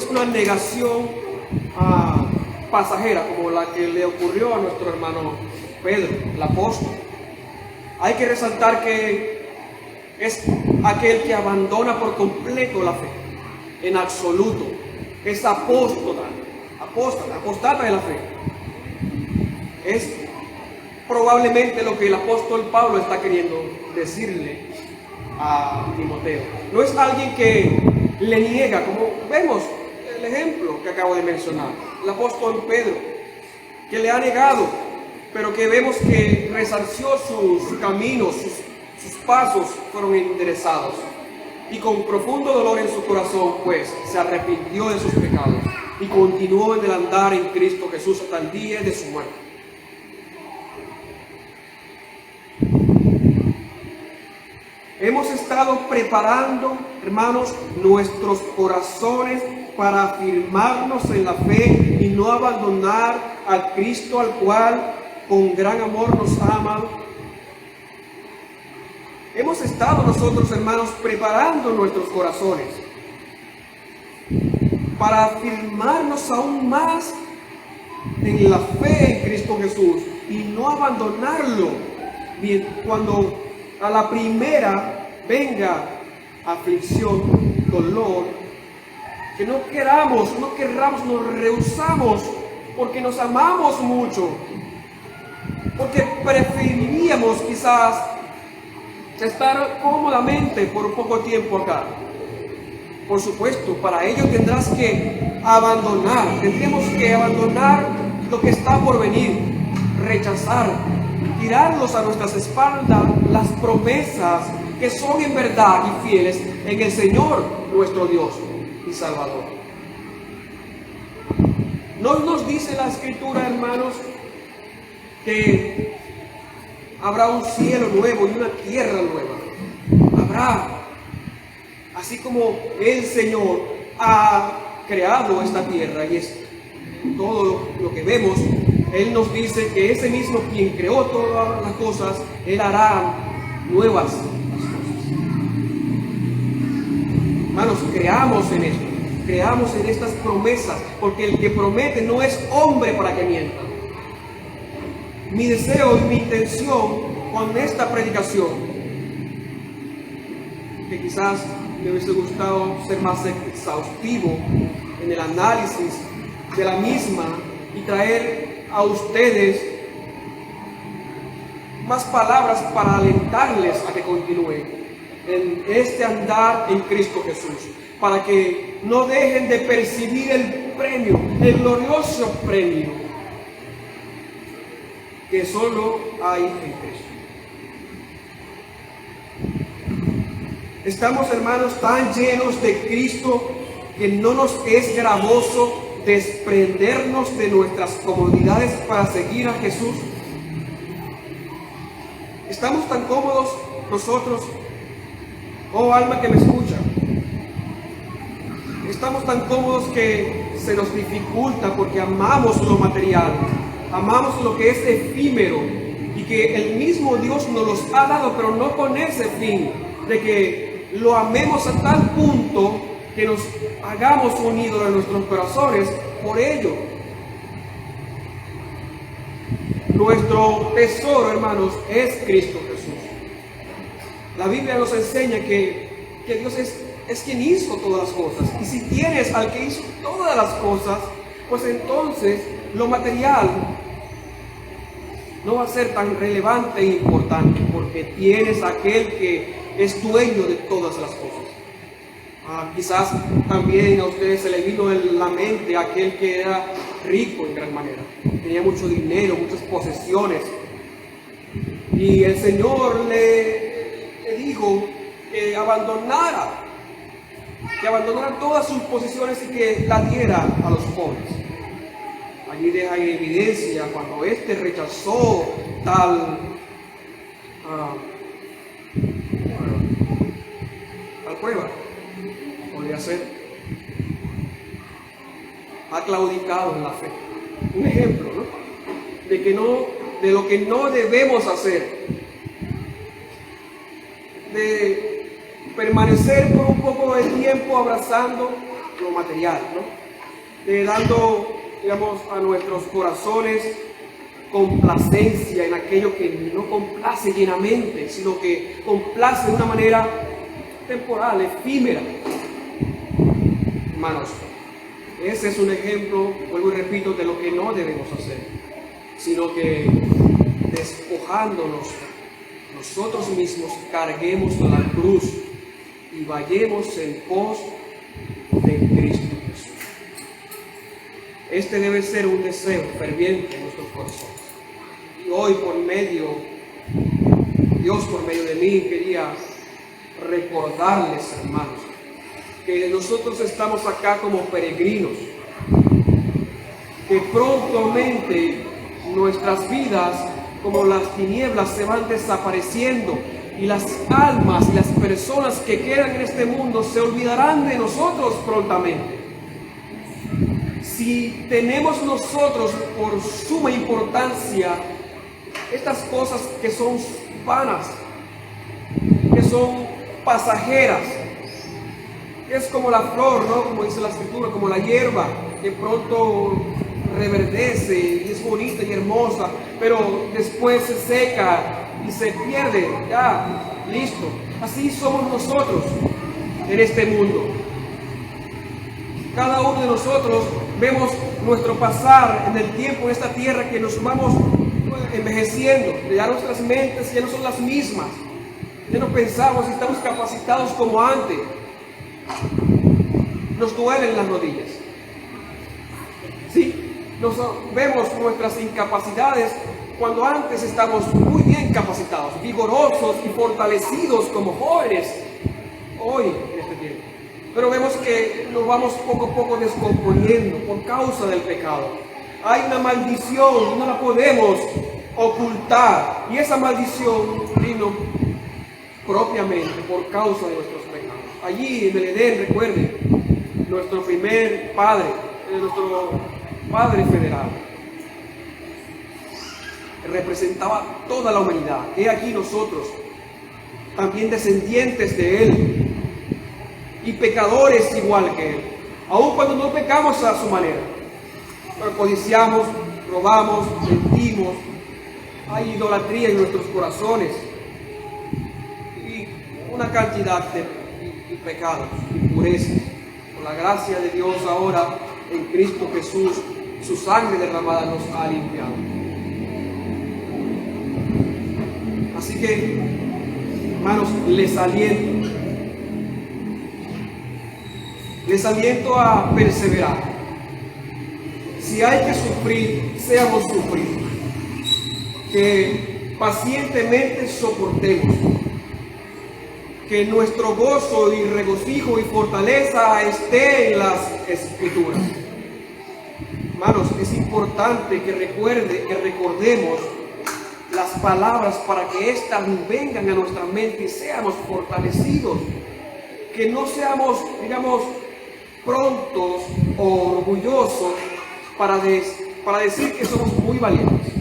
una negación pasajera como la que le ocurrió a nuestro hermano Pedro, el apóstol. Hay que resaltar que es aquel que abandona por completo la fe, en absoluto. Es apostata de la fe. Es probablemente lo que el apóstol Pablo está queriendo decirle a Timoteo. No es alguien que le niega, como vemos el ejemplo que acabo de mencionar, el apóstol Pedro, que le ha negado, pero que vemos que resarció sus caminos, sus pasos fueron enderezados, y con profundo dolor en su corazón, pues, se arrepintió de sus pecados y continuó en el andar en Cristo Jesús hasta el día de su muerte. Hemos estado preparando, hermanos, nuestros corazones para afirmarnos en la fe y no abandonar al Cristo al cual con gran amor nos ha amado. Hemos estado nosotros, hermanos, preparando nuestros corazones para afirmarnos aún más en la fe en Cristo Jesús y no abandonarlo cuando a la primera venga aflicción, dolor, que no querramos, nos rehusamos porque nos amamos mucho, porque preferiríamos quizás estar cómodamente por poco tiempo acá. Por supuesto, para ello tendremos que abandonar lo que está por venir, rechazar, tirarlos a nuestras espaldas las promesas que son en verdad y fieles en el Señor nuestro Dios y Salvador. ¿No nos dice la Escritura, hermanos, que habrá un cielo nuevo y una tierra nueva? Habrá, así como el Señor ha creado esta tierra y es todo lo que vemos. Él nos dice que ese mismo quien creó todas las cosas, Él hará nuevas las cosas. Hermanos, creamos en esto, creamos en estas promesas, porque el que promete no es hombre para que mienta. Mi deseo y mi intención con esta predicación, que quizás me hubiese gustado ser más exhaustivo en el análisis de la misma y traer a ustedes más palabras para alentarles a que continúen en este andar en Cristo Jesús, para que no dejen de percibir el premio, el glorioso premio que solo hay en Cristo. Estamos, hermanos, tan llenos de Cristo que no nos es gravoso desprendernos de nuestras comodidades para seguir a Jesús. Estamos tan cómodos nosotros, oh alma que me escucha, estamos tan cómodos que se nos dificulta porque amamos lo material, amamos lo que es efímero y que el mismo Dios nos los ha dado, pero no con ese fin de que lo amemos a tal punto que nos hagamos un ídolo en nuestros corazones por ello. Nuestro tesoro, hermanos, es Cristo Jesús. La Biblia nos enseña que Dios es quien hizo todas las cosas. Y si tienes al que hizo todas las cosas, pues entonces lo material no va a ser tan relevante e importante, porque tienes a aquel que es dueño de todas las cosas. Quizás también a ustedes se le vino en la mente aquel que era rico en gran manera, tenía mucho dinero, muchas posesiones, y el Señor le dijo que abandonara todas sus posesiones y que la diera a los pobres. Allí deja en evidencia cuando éste rechazó tal prueba, podría ser, ha claudicado en la fe. Un ejemplo, ¿no? De lo que no debemos hacer, de permanecer por un poco de tiempo abrazando lo material, ¿no? De dando, digamos, a nuestros corazones complacencia en aquello que no complace llenamente, sino que complace de una manera temporal, efímera. Hermanos, ese es un ejemplo, vuelvo y repito, de lo que no debemos hacer, sino que despojándonos nosotros mismos, carguemos la cruz y vayamos en pos de Cristo Jesús. Este debe ser un deseo ferviente en nuestros corazones. Y hoy Dios por medio de mí quería recordarles, hermanos, que nosotros estamos acá como peregrinos, que prontamente nuestras vidas, como las tinieblas, se van desapareciendo y las almas y las personas que quedan en este mundo se olvidarán de nosotros prontamente. Si tenemos nosotros por suma importancia estas cosas que son vanas, que son pasajeras, es como la flor, ¿no? Como dice la Escritura, como la hierba que pronto reverdece y es bonita y hermosa, pero después se seca y se pierde, ya, listo. Así somos nosotros en este mundo. Cada uno de nosotros vemos nuestro pasar en el tiempo en esta tierra, que nos vamos envejeciendo, ya nuestras mentes ya no son las mismas, ya no pensamos, estamos capacitados como antes. Nos duelen las rodillas, ¿sí? Vemos nuestras incapacidades cuando antes estamos muy bien capacitados, vigorosos y fortalecidos como jóvenes hoy en este tiempo. Pero vemos que nos vamos poco a poco descomponiendo por causa del pecado. Hay una maldición y no la podemos ocultar, y esa maldición vino propiamente por causa de nuestros pecados. Allí en el Edén, recuerden, nuestro primer padre, nuestro Padre federal, representaba toda la humanidad. He aquí nosotros, también descendientes de Él y pecadores igual que Él, aun cuando no pecamos a su manera. Codiciamos, robamos, mentimos, hay idolatría en nuestros corazones y una cantidad de pecados, impurezas. Por la gracia de Dios ahora en Cristo Jesús, su sangre derramada nos ha limpiado. Así que, hermanos, les aliento a perseverar. Si hay que sufrir, seamos sufridos. Que pacientemente soportemos. Que nuestro gozo y regocijo y fortaleza esté en las Escrituras. Hermanos, es importante que recordemos las palabras para que éstas vengan a nuestra mente y seamos fortalecidos. Que no seamos, digamos, prontos o orgullosos para decir que somos muy valientes.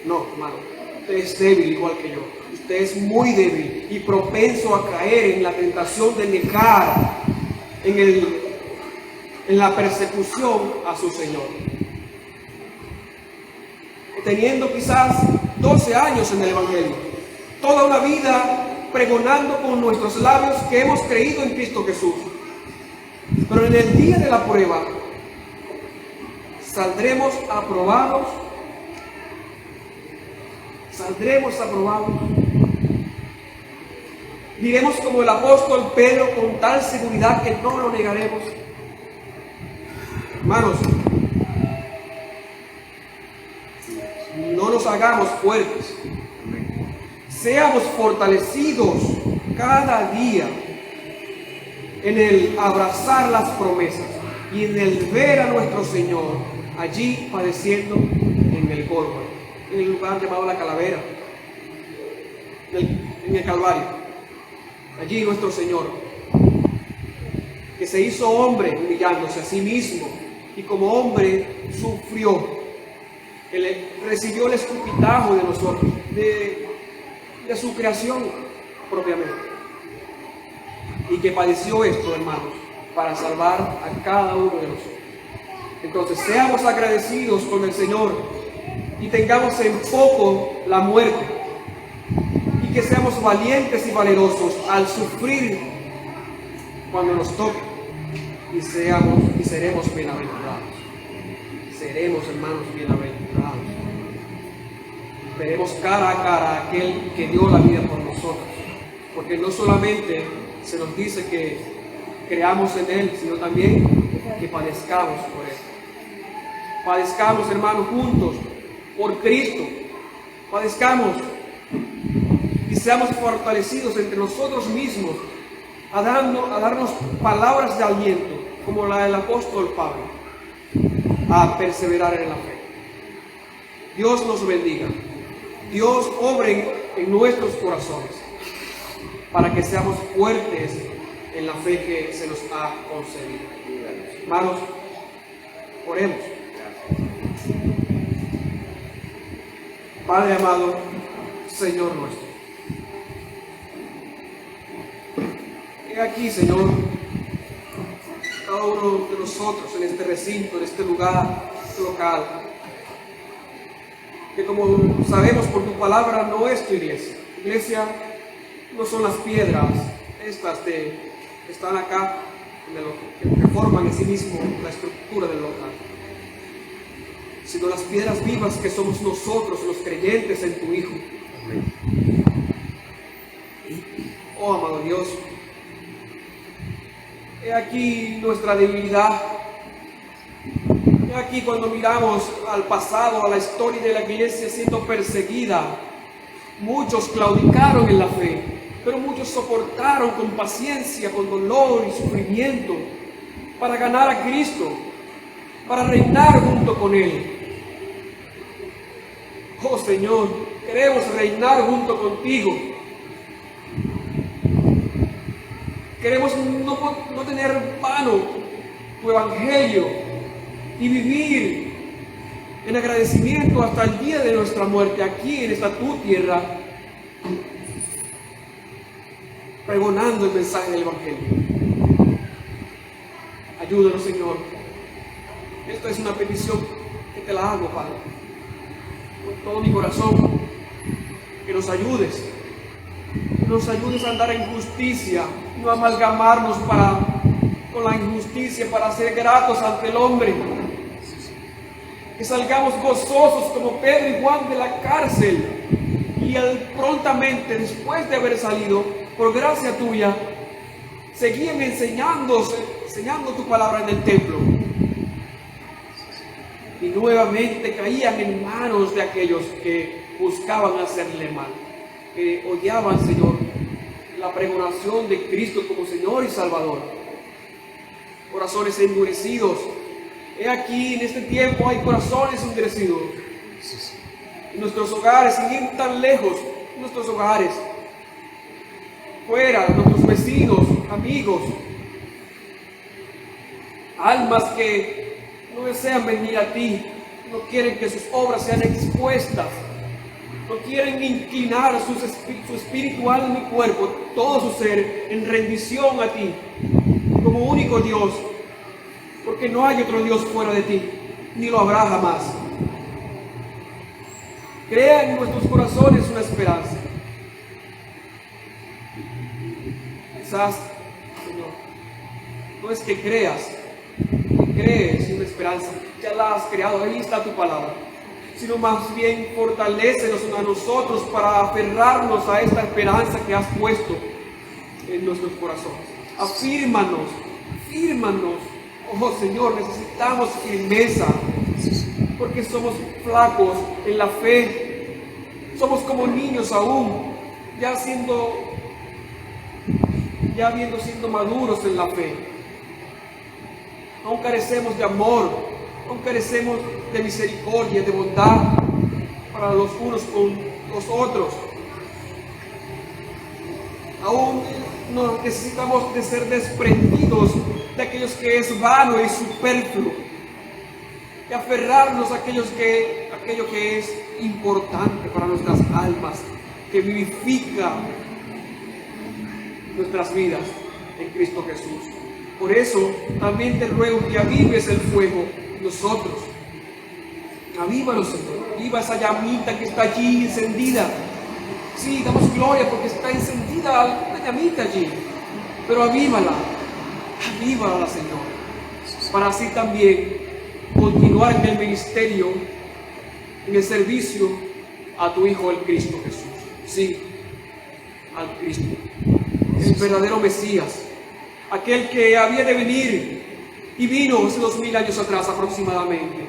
No, hermano, usted es débil igual que yo. Usted es muy débil y propenso a caer en la tentación de negar en la persecución a su Señor. Teniendo quizás 12 años en el Evangelio, toda una vida pregonando con nuestros labios que hemos creído en Cristo Jesús. Pero en el día de la prueba, saldremos aprobados. Saldremos aprobados. Diremos como el apóstol Pedro con tal seguridad que no lo negaremos. Hermanos, no nos hagamos fuertes. Seamos fortalecidos cada día en el abrazar las promesas y en el ver a nuestro Señor allí padeciendo en el Gólgota, en el lugar llamado la Calavera, en el Calvario. Allí nuestro Señor, que se hizo hombre humillándose a sí mismo y como hombre sufrió, Él recibió el escupitajo de nosotros, de su creación propiamente, y que padeció esto, hermanos, para salvar a cada uno de nosotros. Entonces seamos agradecidos con el Señor y tengamos en poco la muerte, y que seamos valientes y valerosos al sufrir cuando nos toque, y seremos bienaventurados. Seremos, hermanos, bienaventurados. Veremos cara a cara a aquel que dio la vida por nosotros, porque no solamente se nos dice que creamos en Él, sino también que padezcamos por Él. Padezcamos, hermanos, juntos por Cristo. Padezcamos y seamos fortalecidos entre nosotros mismos a darnos palabras de aliento, como la del apóstol Pablo, a perseverar en la fe. Dios nos bendiga. Dios obre en nuestros corazones para que seamos fuertes en la fe que se nos ha concedido. Hermanos, oremos. Padre amado, Señor nuestro, he aquí, Señor, cada uno de nosotros en este recinto, en este lugar local, que como sabemos por tu palabra no es tu iglesia. Iglesia no son las piedras estas que están acá, que forman en sí mismo la estructura del local, sino las piedras vivas que somos nosotros, los creyentes en tu Hijo. Oh amado Dios, he aquí nuestra debilidad. He aquí cuando miramos al pasado, a la historia de la iglesia siendo perseguida, muchos claudicaron en la fe, pero muchos soportaron con paciencia, con dolor y sufrimiento para ganar a Cristo, para reinar junto con Él. Oh Señor, queremos reinar junto contigo. Queremos no tener vano tu evangelio y vivir en agradecimiento hasta el día de nuestra muerte aquí en esta tu tierra, pregonando el mensaje del evangelio. Ayúdanos, Señor. Esta es una petición que te la hago, Padre, con todo mi corazón. Que nos ayudes. Que nos ayudes a andar en justicia, no amalgamarnos con la injusticia para ser gratos ante el hombre. Que salgamos gozosos como Pedro y Juan de la cárcel y prontamente después de haber salido, por gracia tuya, seguían enseñando tu palabra en el templo. Y nuevamente caían en manos de aquellos que buscaban hacerle mal, que odiaban, Señor, la pregonación de Cristo como Señor y Salvador. Corazones endurecidos. He aquí, en este tiempo hay corazones endurecidos. En nuestros hogares, sin ir tan lejos, en nuestros hogares, fuera, nuestros vecinos, amigos, almas que no desean venir a ti, no quieren que sus obras sean expuestas, no quieren inclinar su espíritu, alma y cuerpo, todo su ser en rendición a ti, como único Dios, porque no hay otro Dios fuera de ti, ni lo habrá jamás. Crea en nuestros corazones una esperanza. quizás, Señor, no es que creas, que crees una esperanza, ya la has creado, ahí está tu palabra, sino más bien fortalécenos a nosotros para aferrarnos a esta esperanza que has puesto en nuestros corazones. Afírmanos, oh Señor, necesitamos firmeza, porque somos flacos en la fe, somos como niños aún, ya habiendo sido maduros en la fe. Aún carecemos de amor, aún carecemos de misericordia, de bondad para los unos con los otros. Aún necesitamos de ser desprendidos de aquellos que es vano y superfluo, y aferrarnos a aquello que es importante para nuestras almas, que vivifica nuestras vidas en Cristo Jesús. Por eso también te ruego que avives el fuego en nosotros. Avívanos, Señor. Aviva esa llamita que está allí encendida. Sí, damos gloria porque está encendida la llamita allí. Pero avívala, Señor. Para así también continuar en el ministerio, en el servicio a tu Hijo, el Cristo Jesús. Sí, al Cristo, el verdadero Mesías, aquel que había de venir y vino hace 2000 años atrás aproximadamente.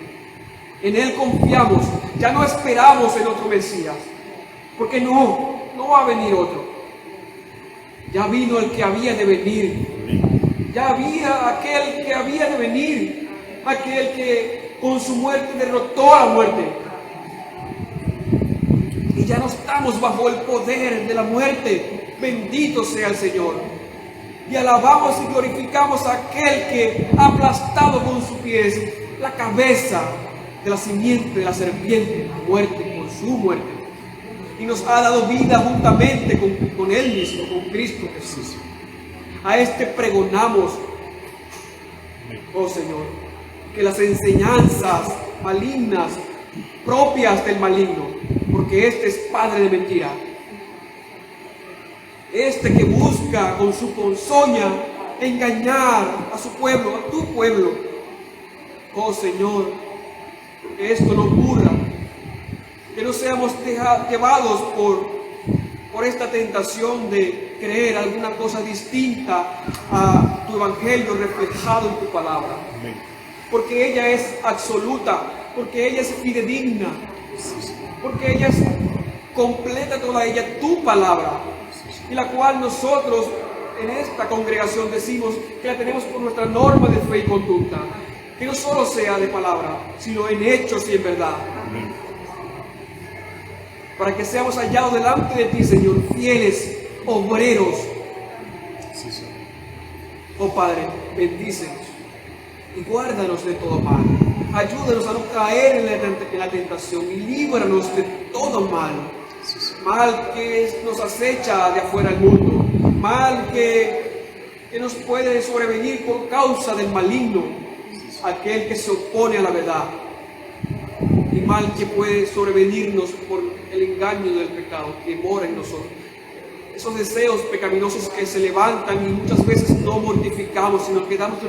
En Él confiamos, ya no esperamos en otro Mesías, porque no va a venir otro. Ya vino el que había de venir, ya había aquel que había de venir, aquel que con su muerte derrotó a la muerte. Y ya no estamos bajo el poder de la muerte. Bendito sea el Señor. Y alabamos y glorificamos a aquel que ha aplastado con sus pies la cabeza de la simiente de la serpiente, la muerte, con su muerte. Y nos ha dado vida juntamente con Él mismo, con Cristo Jesús. A este pregonamos, oh Señor, que las enseñanzas malignas, propias del maligno, porque este es padre de mentira, este que busca con su ponzoña engañar a su pueblo, a tu pueblo, oh Señor, que esto no ocurra, que no seamos llevados por esta tentación de creer alguna cosa distinta a tu evangelio reflejado en tu palabra. Porque ella es absoluta, porque ella es fidedigna, porque ella es completa toda ella, tu palabra, y la cual nosotros en esta congregación decimos que la tenemos por nuestra norma de fe y conducta, que no solo sea de palabra, sino en hechos y en verdad. Para que seamos hallados delante de ti, Señor, fieles obreros. Oh Padre, bendícenos y guárdanos de todo mal. Ayúdanos a no caer en la tentación y líbranos de todo mal. Mal que nos acecha de afuera del mundo, mal que nos puede sobrevenir por causa del maligno, aquel que se opone a la verdad, y mal que puede sobrevenirnos por el engaño del pecado que mora en nosotros. Esos deseos pecaminosos que se levantan y muchas veces no mortificamos, sino que damos